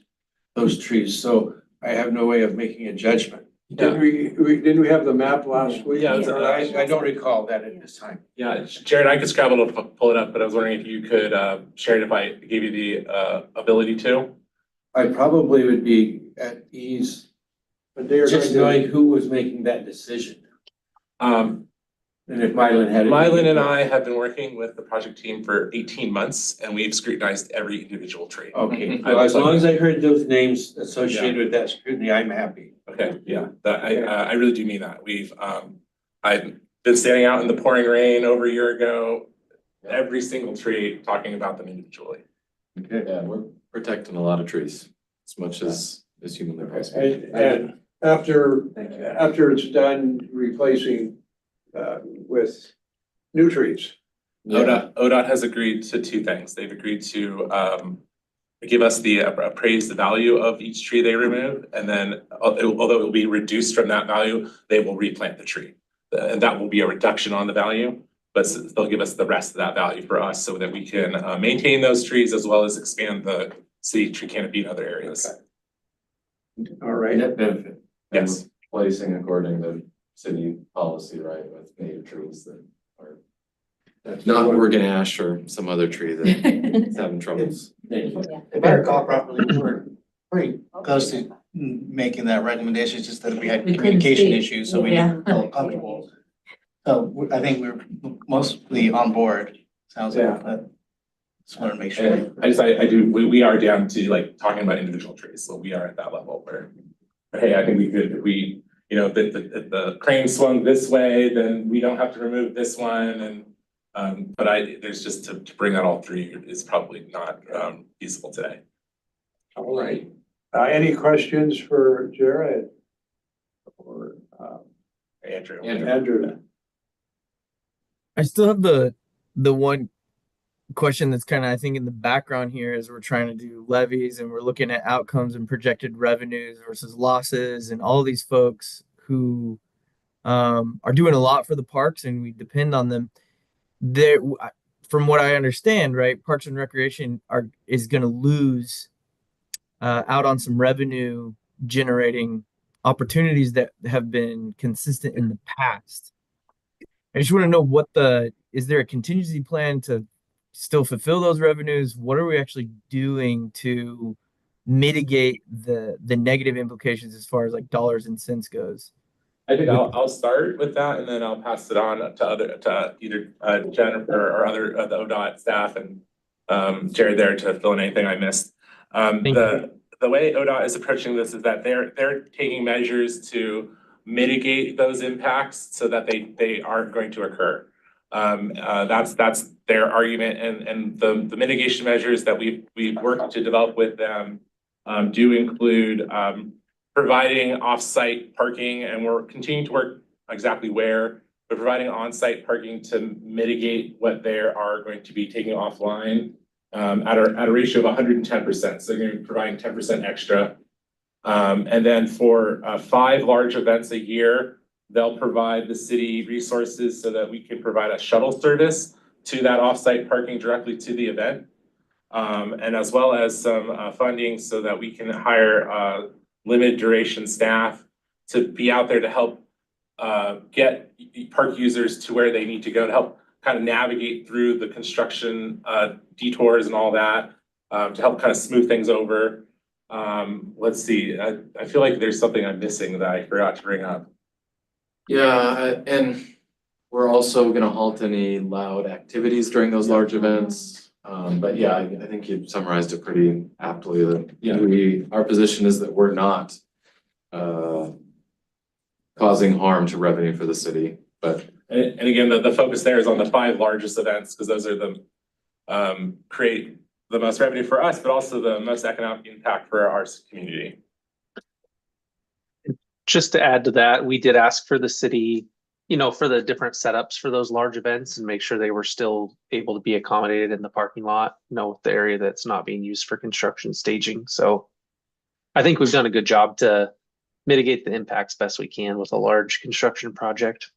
those trees. So I have no way of making a judgment. Didn't we have the map last week? Yeah, I don't recall that at this time. Yeah, Jared, I could scrabble to pull it up, but I was wondering if you could share it if I gave you the ability to. I probably would be at ease But they are just going knowing who was making that decision. And if Mylan had. Mylan and I have been working with the project team for 18 months and we've scrutinized every individual tree. Okay, well, as long as I heard those names associated with that scrutiny, I'm happy. Okay, yeah, that I really do mean that. I've been standing out in the pouring rain over a year ago, every single tree, talking about them individually. Okay. Yeah, we're protecting a lot of trees as much as humanly possible. And after it's done replacing with new trees. ODOT has agreed to two things. They've agreed to give us the appraised value of each tree they remove, and then although it will be reduced from that value, they will replant the tree. And that will be a reduction on the value, but they'll give us the rest of that value for us so that we can maintain those trees as well as expand the city tree canopy in other areas. Okay. All right. Net benefit. Yes. Placing according to city policy, right, with native trees that are not Oregon ash or some other tree that's having troubles. If I recall properly, we were pretty close to making that recommendation, it's just that we had We couldn't communication see. issues, so we Yeah. didn't feel comfortable. So I think we're mostly on board, sounds Yeah. like, but just wanted to make sure. And we are down to like talking about individual trees, so we are at that level where, hey, I think we could, if we, if the crane swung this way, then we don't have to remove this one, and but there's just to bring that all through is probably not feasible today. All right. Any questions for Jared? Or Andrew. Andrew? I still have the one question that's kind of, I think, in the background here as we're trying to do levies and we're looking at outcomes and projected revenues versus losses and all these folks who are doing a lot for the parks and we depend on them. There, from what I understand, right, Parks and Recreation is going to lose out on some revenue generating opportunities that have been consistent in the past. I just want to know is there a contingency plan to still fulfill those revenues? What are we actually doing to mitigate the negative implications as far as like dollars and cents goes? I think I'll start with that and then I'll pass it on to either Jennifer or other the ODOT staff and Jared there to fill in anything I missed. The way ODOT is approaching this is that they're taking measures to mitigate those impacts so that they aren't going to occur. That's their argument, and the mitigation measures that we've worked to develop with them do include providing off-site parking, and we're continuing to work exactly where, but providing on-site parking to mitigate what they are going to be taking offline at a ratio of 110%. So they're going to be providing 10% extra. And then for 5 large events a year, they'll provide the city resources so that we can provide a shuttle service to that off-site parking directly to the event. and as well as some funding so that we can hire limited duration staff to be out there to help get park users to where they need to go to help kind of navigate through the construction detours and all that, to help kind of smooth things over. Let's see, I feel like there's something I'm missing that I forgot to bring up. Yeah, and we're also gonna halt any loud activities during those large events. But yeah, I think you summarized it pretty aptly that, our position is that we're not causing harm to revenue for the city, but. And again, the focus there is on the 5 largest events, because those are the create the most revenue for us, but also the most economic impact for our community. Just to add to that, we did ask for the city, for the different setups for those large events and make sure they were still able to be accommodated in the parking lot, with the area that's not being used for construction staging. So I think we've done a good job to mitigate the impacts best we can with a large construction project.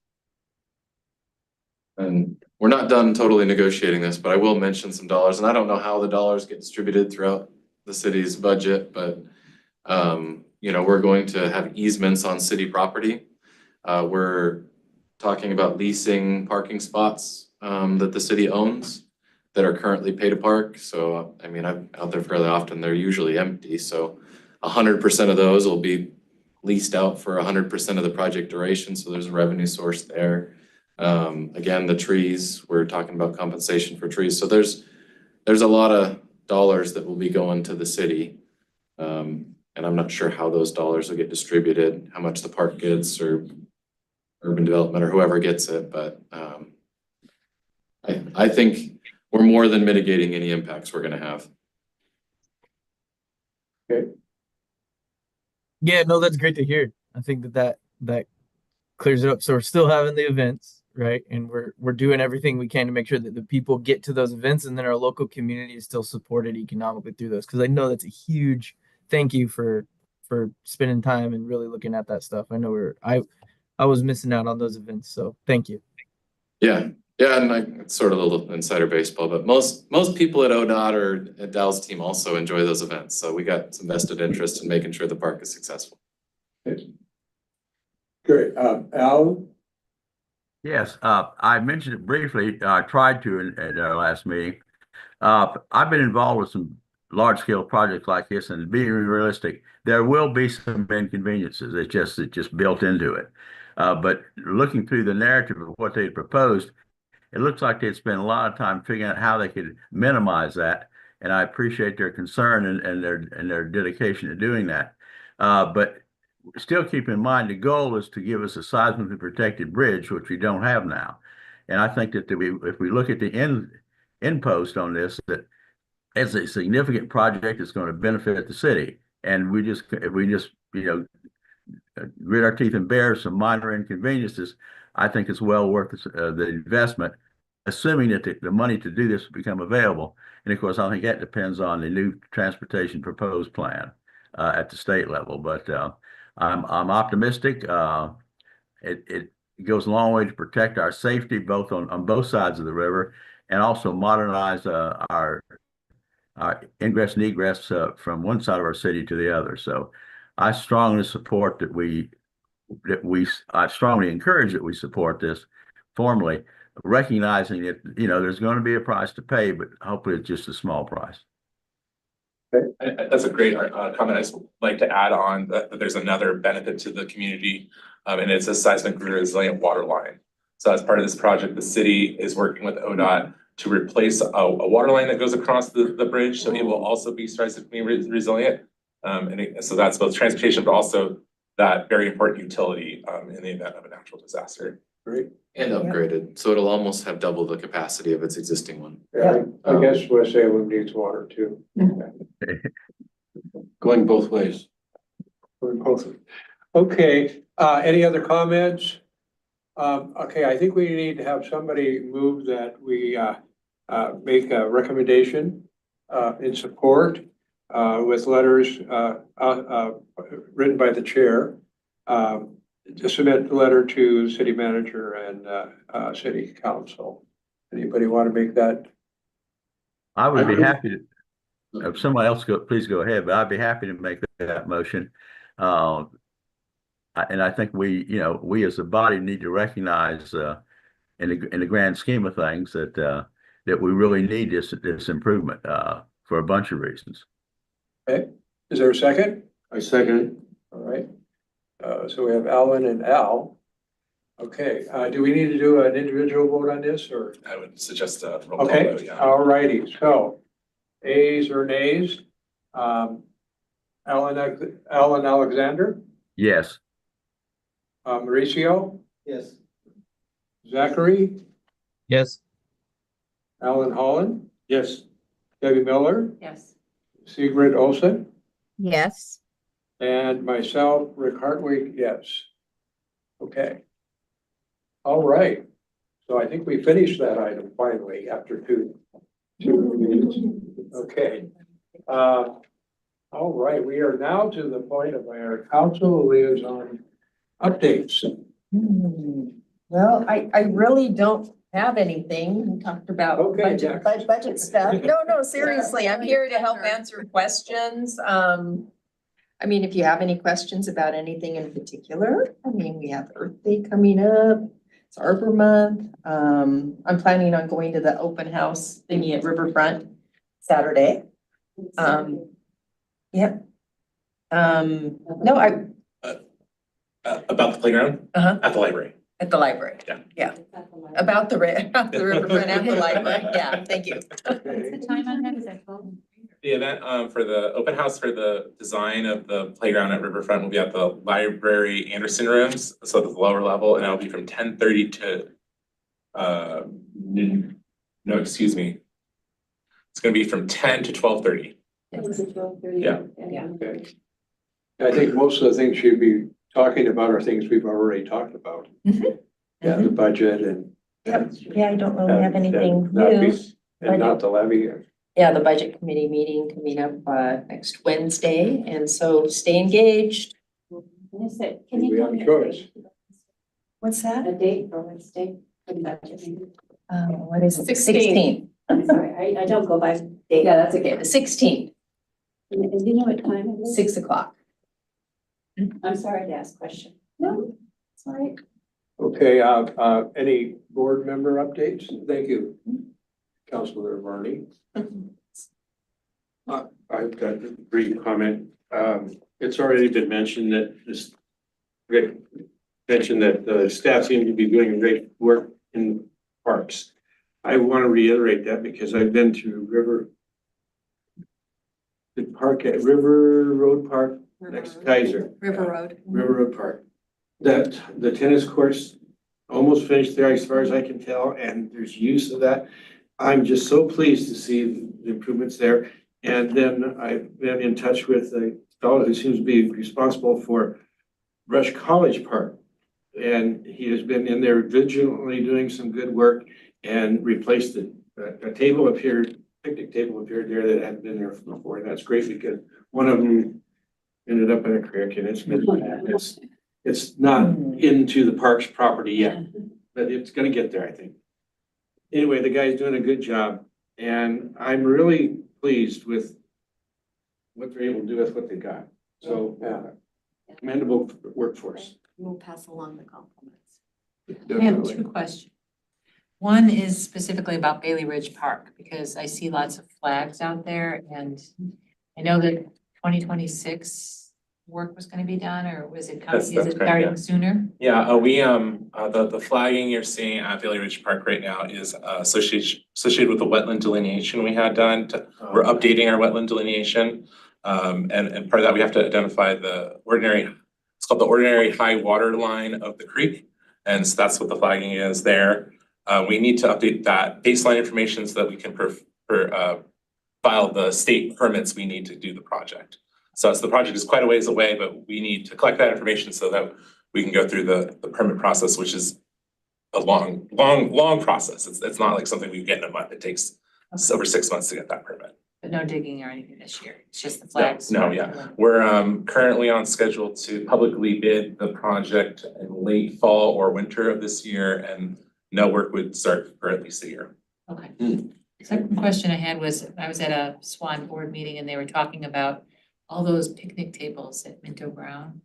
And we're not done totally negotiating this, but I will mention some dollars, and I don't know how the dollars get distributed throughout the city's budget, but we're going to have easements on city property. We're talking about leasing parking spots that the city owns that are currently pay to park. So, I mean, I'm out there fairly often, they're usually empty, so 100% of those will be leased out for 100% of the project duration, so there's a revenue source there. Again, the trees, we're talking about compensation for trees. So there's a lot of dollars that will be going to the city. And I'm not sure how those dollars will get distributed, how much the park gets or urban development or whoever gets it. But I think we're more than mitigating any impacts we're gonna have. Okay. Yeah, no, that's great to hear. I think that clears it up. So we're still having the events, right? And we're doing everything we can to make sure that the people get to those events, and then our local community is still supported economically through those. Because I know that's a huge thank you for spending time and really looking at that stuff. I know I was missing out on those events, so thank you. Yeah, and it's sort of a little insider baseball, but most people at ODOT or at Dell's team also enjoy those events. So we got some vested interest in making sure the park is successful. Great, Al? Yes, I mentioned it briefly. I tried to at our last meeting. I've been involved with some large-scale projects like this, and being realistic, there will be some inconveniences. It's just built into it. But looking through the narrative of what they proposed, it looks like they'd spent a lot of time figuring out how they could minimize that, and I appreciate their concern and their dedication to doing that. But still keep in mind the goal is to give us a seismically protected bridge, which we don't have now. And I think that if we look at the end post on this, that it's a significant project that's going to benefit the city. And if we just grit our teeth and bear some minor inconveniences, I think it's well worth the investment, assuming that the money to do this will become available. And of course, I think that depends on the new transportation proposed plan at the state level. But I'm optimistic. It goes a long way to protect our safety, both on both sides of the river, and also modernize our ingress and egress from one side of our city to the other. So I strongly support I strongly encourage that we support this formally, recognizing that, there's going to be a price to pay, but hopefully it's just a small price. That's a great comment. I just like to add on that there's another benefit to the community, and it's a seismic resilient water line. So as part of this project, the city is working with ODOT to replace a water line that goes across the bridge, so it will also be seismically resilient. So that's both transportation, but also that very important utility in the event of a natural disaster. Great. And upgraded, so it'll almost have double the capacity of its existing one. Yeah, I guess West Salem needs water too. Going both ways. Okay, any other comments? Okay, I think we need to have somebody move that we make a recommendation in support with letters written by the chair. To submit the letter to city manager and city council. Anybody want to make that? I would be happy If somebody else please go ahead, but I'd be happy to make that motion. Uh, and I think we as a body need to recognize, in the grand scheme of things that we really need this improvement, for a bunch of reasons. Okay, is there a second? I second All right. So we have Alan and Al. Okay, do we need to do an individual vote on this or? I would suggest a roll call Okay, vote, yeah. all righty, so ayes or nays? Alan Alexander, Yes. Mauricio, Yes. Zachary, Yes. Alan Holland, Yes. Debbie Miller, Yes. Sigrid Olson, Yes. and myself, Rick Hartwig, yes. Okay. All right, so I think we finished that item finally after two meetings. Okay. All right, we are now to the point of our council liaison updates. Well, I really don't have anything. We talked about Okay, budget, next. budget stuff. No, seriously, I'm here to help answer questions. I mean, if you have any questions about anything in particular, I mean, we have Earth Day coming up. It's Arbor Month. I'm planning on going to the open house thingy at Riverfront Saturday. Yep. No, About the playground? Uh-huh. At the library. at the library. Yeah. About the riverfront at the library. Yeah, thank you. What's the time on that? Is that 12? The event for the open house for the design of the playground at Riverfront will be at the library Anderson rooms, so the lower level, and it'll be from 10:30 to noon. No, excuse me. It's gonna be from 10 to 12:30. Yeah. Okay. I think most of the things you'd be talking about are things we've already talked about. Mhm. Yeah, the budget and. Yep. Yeah, I don't really have anything not new. be- And not the levy. Yeah, the budget committee meeting coming up next Wednesday, and so stay engaged. Can We you have a choice. What's that? a date for Wednesday for the budget meeting? What is it? 16th. I'm sorry, I don't go by date. Yeah, that's okay. The 16th, And do you know what time it is? 6 o'clock. I'm sorry to ask a question. No, it's all right. Okay, any board member updates? Thank you. Councilor Varney. I've got a brief comment. It's already been mentioned that Rick mentioned that the staff seem to be doing great work in parks. I want to reiterate that because I've been to the park at River Road Park next to Kaiser. River Road. River Road Park. That the tennis courts almost finished there as far as I can tell, and there's use of that. I'm just so pleased to see the improvements there. And then I've been in touch with a fellow who seems to be responsible for Rush College Park. And he has been in there vigilantly doing some good work and replaced a table up here, picnic table up here there that hadn't been there before. And that's great because one of them ended up in a creek and it's not into the park's property yet, but it's gonna get there, I think. Anyway, the guy's doing a good job and I'm really pleased with what they're able to do with what they got. So, commendable workforce. We'll pass along the compliments. I have two questions. One is specifically about Bailey Ridge Park, because I see lots of flags out there and I know that 2026 work was gonna be done, or was it coming, That's is it correct, starting yeah. sooner? Yeah, we, the flagging you're seeing at Bailey Ridge Park right now is associated with the wetland delineation we had done. We're updating our wetland delineation. And part of that, we have to identify it's called the ordinary high water line of the creek. And so that's what the flagging is there. We need to update that baseline information so that we can file the state permits we need to do the project. So the project is quite a ways away, but we need to collect that information so that we can go through the permit process, which is a long process. It's not like something we get in a month. It takes over 6 months to get that permit. But no digging or anything this year, it's just the flags? No, yeah. We're currently on schedule to publicly bid the project in late fall or winter of this year, and no work would start for at least a year. Okay. Second question I had was, I was at a SWAN board meeting and they were talking about all those picnic tables at Minto Brown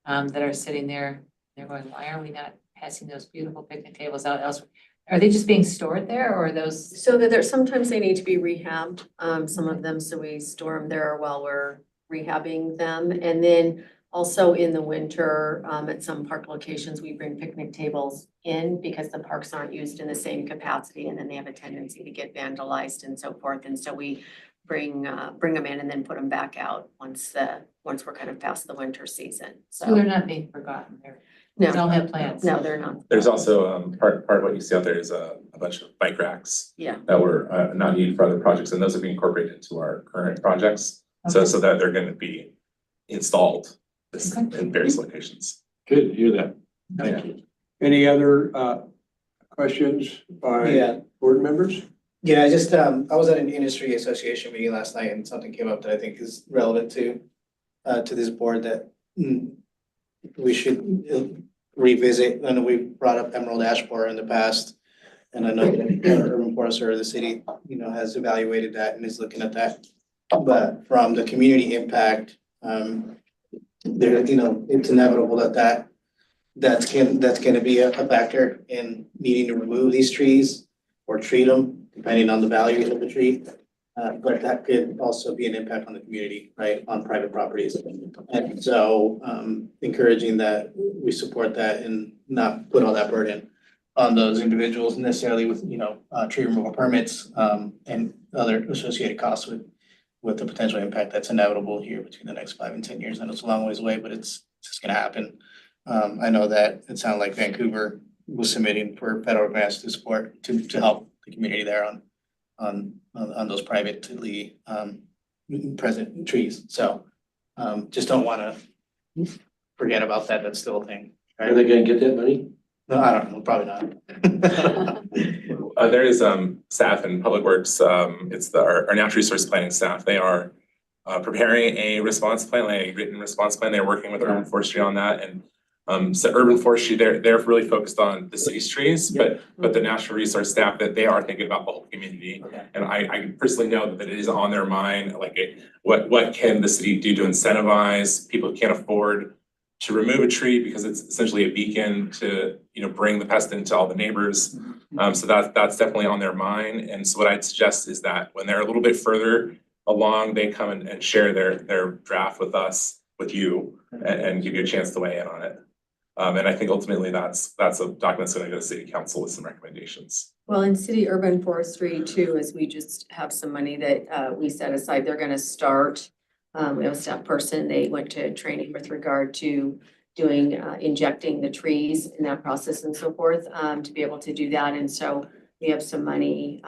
that are sitting there. They're going, why are we not passing those beautiful picnic tables out elsewhere? Are they just being stored there or are those? So that there's, sometimes they need to be rehabbed, some of them, so we store them there while we're rehabbing them. And then also in the winter, at some park locations, we bring picnic tables in because the parks aren't used in the same capacity and then they have a tendency to get vandalized and so forth. And so we bring them in and then put them back out once we're kind of past the winter season, So they're so. not being forgotten. No, They all have plans. no, they're not. There's also, part of what you see out there is a bunch of bike racks Yeah. that were not needed for other projects, and those are being incorporated into our current projects. So that they're gonna be installed in various locations. Good to hear that. Thank you. Any other questions by Yeah. board members? Yeah, I just, I was at an industry association meeting last night and something came up that I think is relevant to this board that we should revisit. I know we brought up Emerald Ash Borer in the past. And I know that our urban forester of the city, has evaluated that and is looking at that. But from the community impact, there, it's inevitable that's gonna be a factor in needing to remove these trees or treat them, depending on the value of the tree. But that could also be an impact on the community, right, on private properties. And so, encouraging that we support that and not put all that burden on those individuals necessarily with, tree removal permits, and other associated costs with the potential impact that's inevitable here between the next 5 and 10 years. And it's a long ways away, but it's just gonna happen. I know that it sounded like Vancouver was submitting for federal grants to support, to help the community there on those privately present trees. So just don't wanna forget about that. That's still a thing. Are they gonna get that money? No, I don't know, probably not. There is staff in Public Works, it's our natural resource planning staff. They are preparing a response plan, like a written response plan. They're working with urban forestry on that. And so urban forestry, they're really focused on the city's trees, but the natural resource staff, that they are thinking about the whole community. Okay. And I personally know that it is on their mind, like what can the city do to incentivize people who can't afford to remove a tree because it's essentially a beacon to, bring the pest into all the neighbors. So that's definitely on their mind. And so what I'd suggest is that when they're a little bit further along, they come and share their draft with us, with you, and give you a chance to weigh in on it. And I think ultimately that's a document that's gonna go to city council with some recommendations. Well, in city urban forestry too, as we just have some money that we set aside, they're gonna start. We have a staff person, they went to training with regard to doing, injecting the trees in that process and so forth, to be able to do that. And so we have some money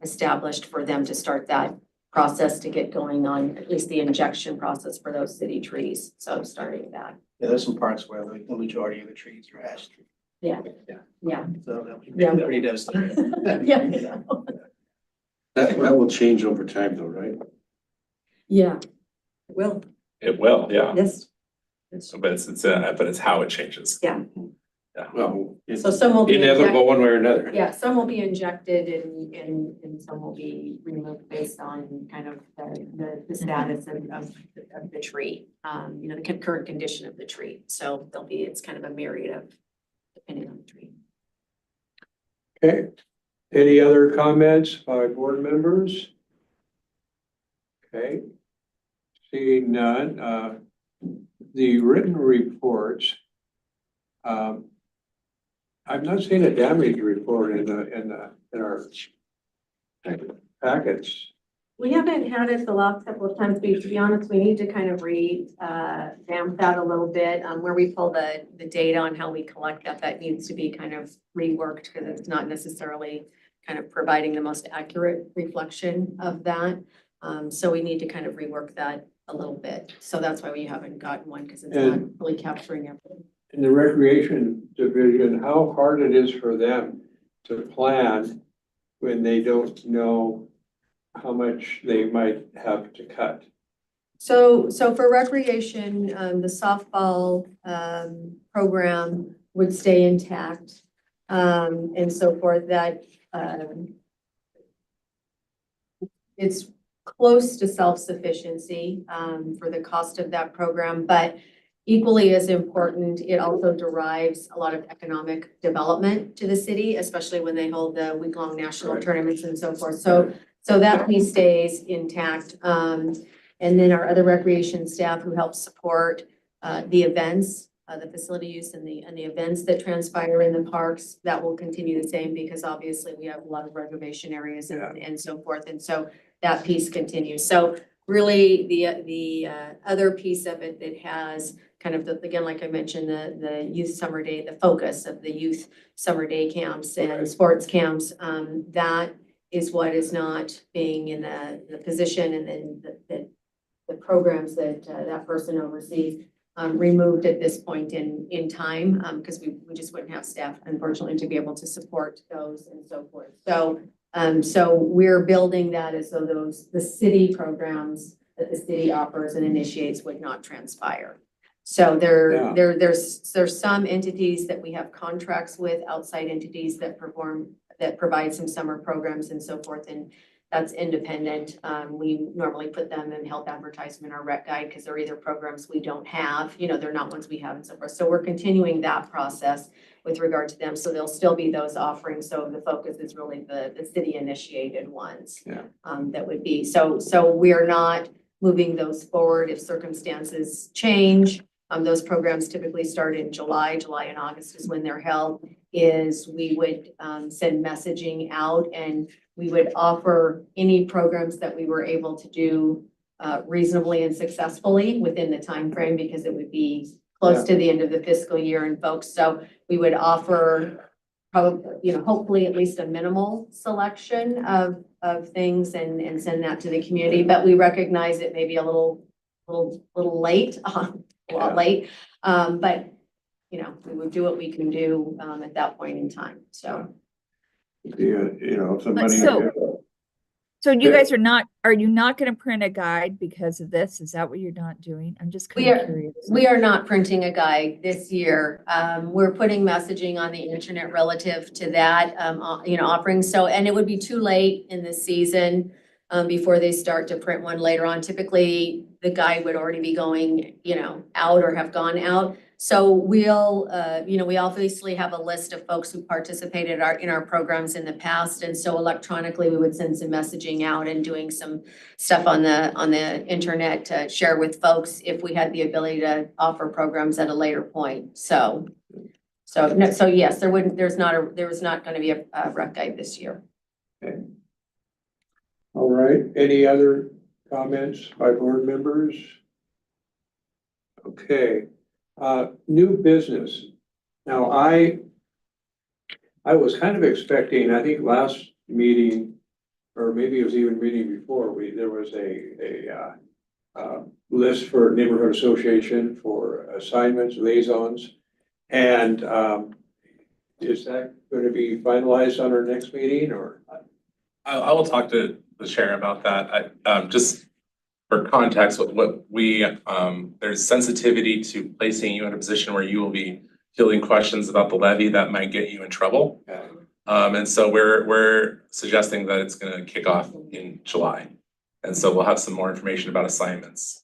established for them to start that process to get going on at least the injection process for those city trees. So starting that. Yeah, there's some parks where the majority of the trees are ash trees. Yeah. So that'll be Yeah. pretty devastating. Yeah. That will change over time though, right? Yeah. Well, It will, yeah. yes. But it's how it changes. Yeah. Well, it's So some will be. inevitable one way or another. Yeah, some will be injected and some will be removed based on kind of the status of the tree. The current condition of the tree. So it's kind of a myriad of, depending on the tree. Okay, any other comments by board members? Okay, seeing none, the written reports. I've not seen a damage report in our packets. We haven't had it the last couple of times, but to be honest, we need to kind of revamp that a little bit, where we pull the data on how we collect that needs to be kind of reworked because it's not necessarily kind of providing the most accurate reflection of that. So we need to kind of rework that a little bit. So that's why we haven't gotten one because it's not really capturing everything. In the recreation division, how hard it is for them to plan when they don't know how much they might have to cut? So for recreation, the softball program would stay intact. And so forth, that it's close to self-sufficiency, for the cost of that program, but equally as important, it also derives a lot of economic development to the city, especially when they hold the week-long national Right. tournaments and so forth. So that piece stays intact. And then our other recreation staff who help support the events, the facility use and the events that transpire in the parks, that will continue the same because obviously we have a lot of reservation areas and so forth. And so that piece continues. So really the other piece of it that has kind of again, like I mentioned, the youth summer day, the focus of the youth summer day camps and sports camps, that is what is not being in the position and then the programs that that person oversees removed at this point in time, because we just wouldn't have staff, unfortunately, to be able to support those and so forth. So we're building that as though the city programs that the city offers and initiates would not transpire. So there's some entities that we have contracts with, outside entities that provide some summer programs and so forth, and that's independent. We normally put them in health advertisement or rec guide because they're either programs we don't have, they're not ones we have and so forth. So we're continuing that process with regard to them. So there'll still be those offerings. So the focus is really the city initiated ones. That would be. So we are not moving those forward if circumstances change. Those programs typically start in July and August is when they're held, we would send messaging out and we would offer any programs that we were able to do reasonably and successfully within the time frame because it would be close to the end of the fiscal year and folks. So we would offer probably, hopefully at least a minimal selection of things and send that to the community. But we recognize it may be a little late, a lot late. But we would do what we can do at that point in time. So. If the money. So you guys are you not going to print a guide because of this? Is that what you're not doing? I'm just kind of curious. We are not printing a guide this year. We're putting messaging on the internet relative to that, offering. So, and it would be too late in the season before they start to print one later on. Typically, the guide would already be going, out or have gone out. So we'll, we obviously have a list of folks who participated in our programs in the past. And so electronically, we would send some messaging out and doing some stuff on the internet to share with folks if we had the ability to offer programs at a later point. So yes, there was not going to be a rec guide this year. Okay. All right. Any other comments by board members? Okay. New business. Now, I was kind of expecting, I think last meeting, or maybe it was even meeting before, there was a list for neighborhood association for assignments, liaisons. And is that going to be finalized on our next meeting or? I will talk to the chair about that. Just for context, what we, there's sensitivity to placing you in a position where you will be fielding questions about the levy that might get you in trouble. Okay. And so we're suggesting that it's gonna kick off in July. And so we'll have some more information about assignments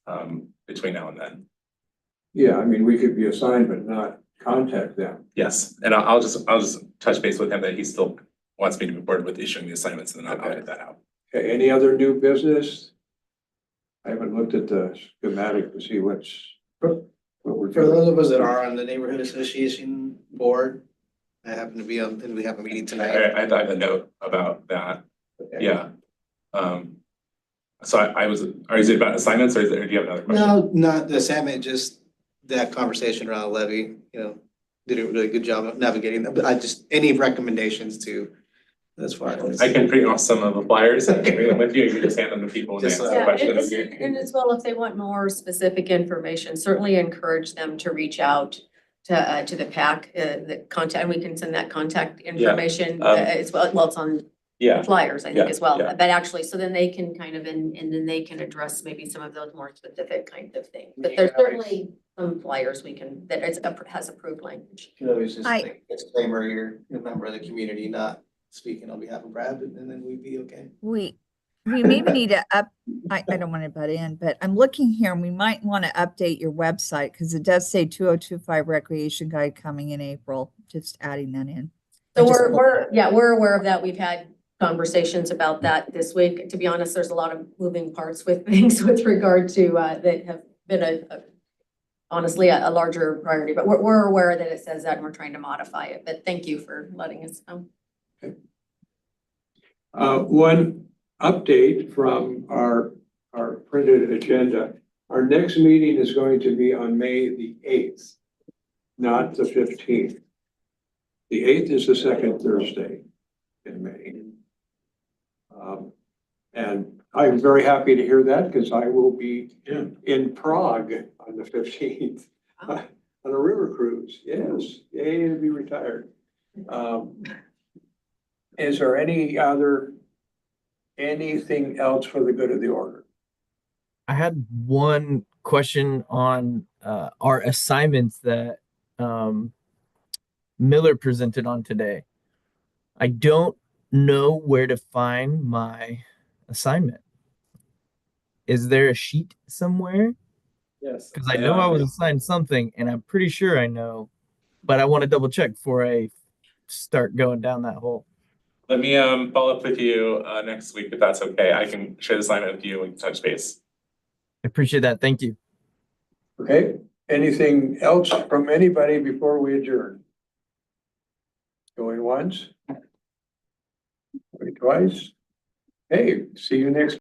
between now and then. Yeah, I mean, we could be assigned, but not contact them. Yes, and I'll just touch base with him that he still wants me to move forward with issuing the assignments, and then I'll get that out. Okay, any other new business? I haven't looked at the schematic to see what we're For doing. those of us that are on the neighborhood association board, I happen to be on, and we have a meeting tonight. I have a note about that. Okay. Yeah. So is it about assignments or do you have another question? No, not the assignment, just that conversation around the levy, did a really good job of navigating that, but any recommendations to, as far as. I can print off some of the flyers and bring them with you. You can just hand them to people when they Just, ask Yeah, questions. and as well, if they want more specific information, certainly encourage them to reach out to the PAC, the contact, and we can send that contact information as well. Well, it's on Yeah, flyers, I think, as well. yeah. But actually, so then they can kind of, and then they can address maybe some of those more specific kind of things. But there's certainly some flyers that has approved language. You know, it's just I- like disclaimer, you're a member of the community, not speaking on behalf of Brad, and then we'd be okay. we maybe need to I don't want to butt in, but I'm looking here and we might want to update your website because it does say 2025 recreation guide coming in April, just adding that in. So I just we're aware of that. We've had conversations about that this week. To be honest, there's a lot of moving parts with things with regard to, that have been honestly, a larger priority, but we're aware that it says that and we're trying to modify it, but thank you for letting us know. One update from our printed agenda. Our next meeting is going to be on May the 8th, not the 15th. The 8th is the second Thursday in May. And I'm very happy to hear that because I will be in Prague on the 15th on a river cruise. Yes, yay to be retired. Is there anything else for the good of the order? I had one question on our assignments that Miller presented on today. I don't know where to find my assignment. Is there a sheet somewhere? Yes. Because I know I was assigned something and I'm pretty sure I know, but I want to double check before I start going down that hole. Let me follow up with you next week if that's okay. I can share the assignment with you and touch base. I appreciate that. Thank you. Okay, anything else from anybody before we adjourn? Going once? Going twice? Hey, see you next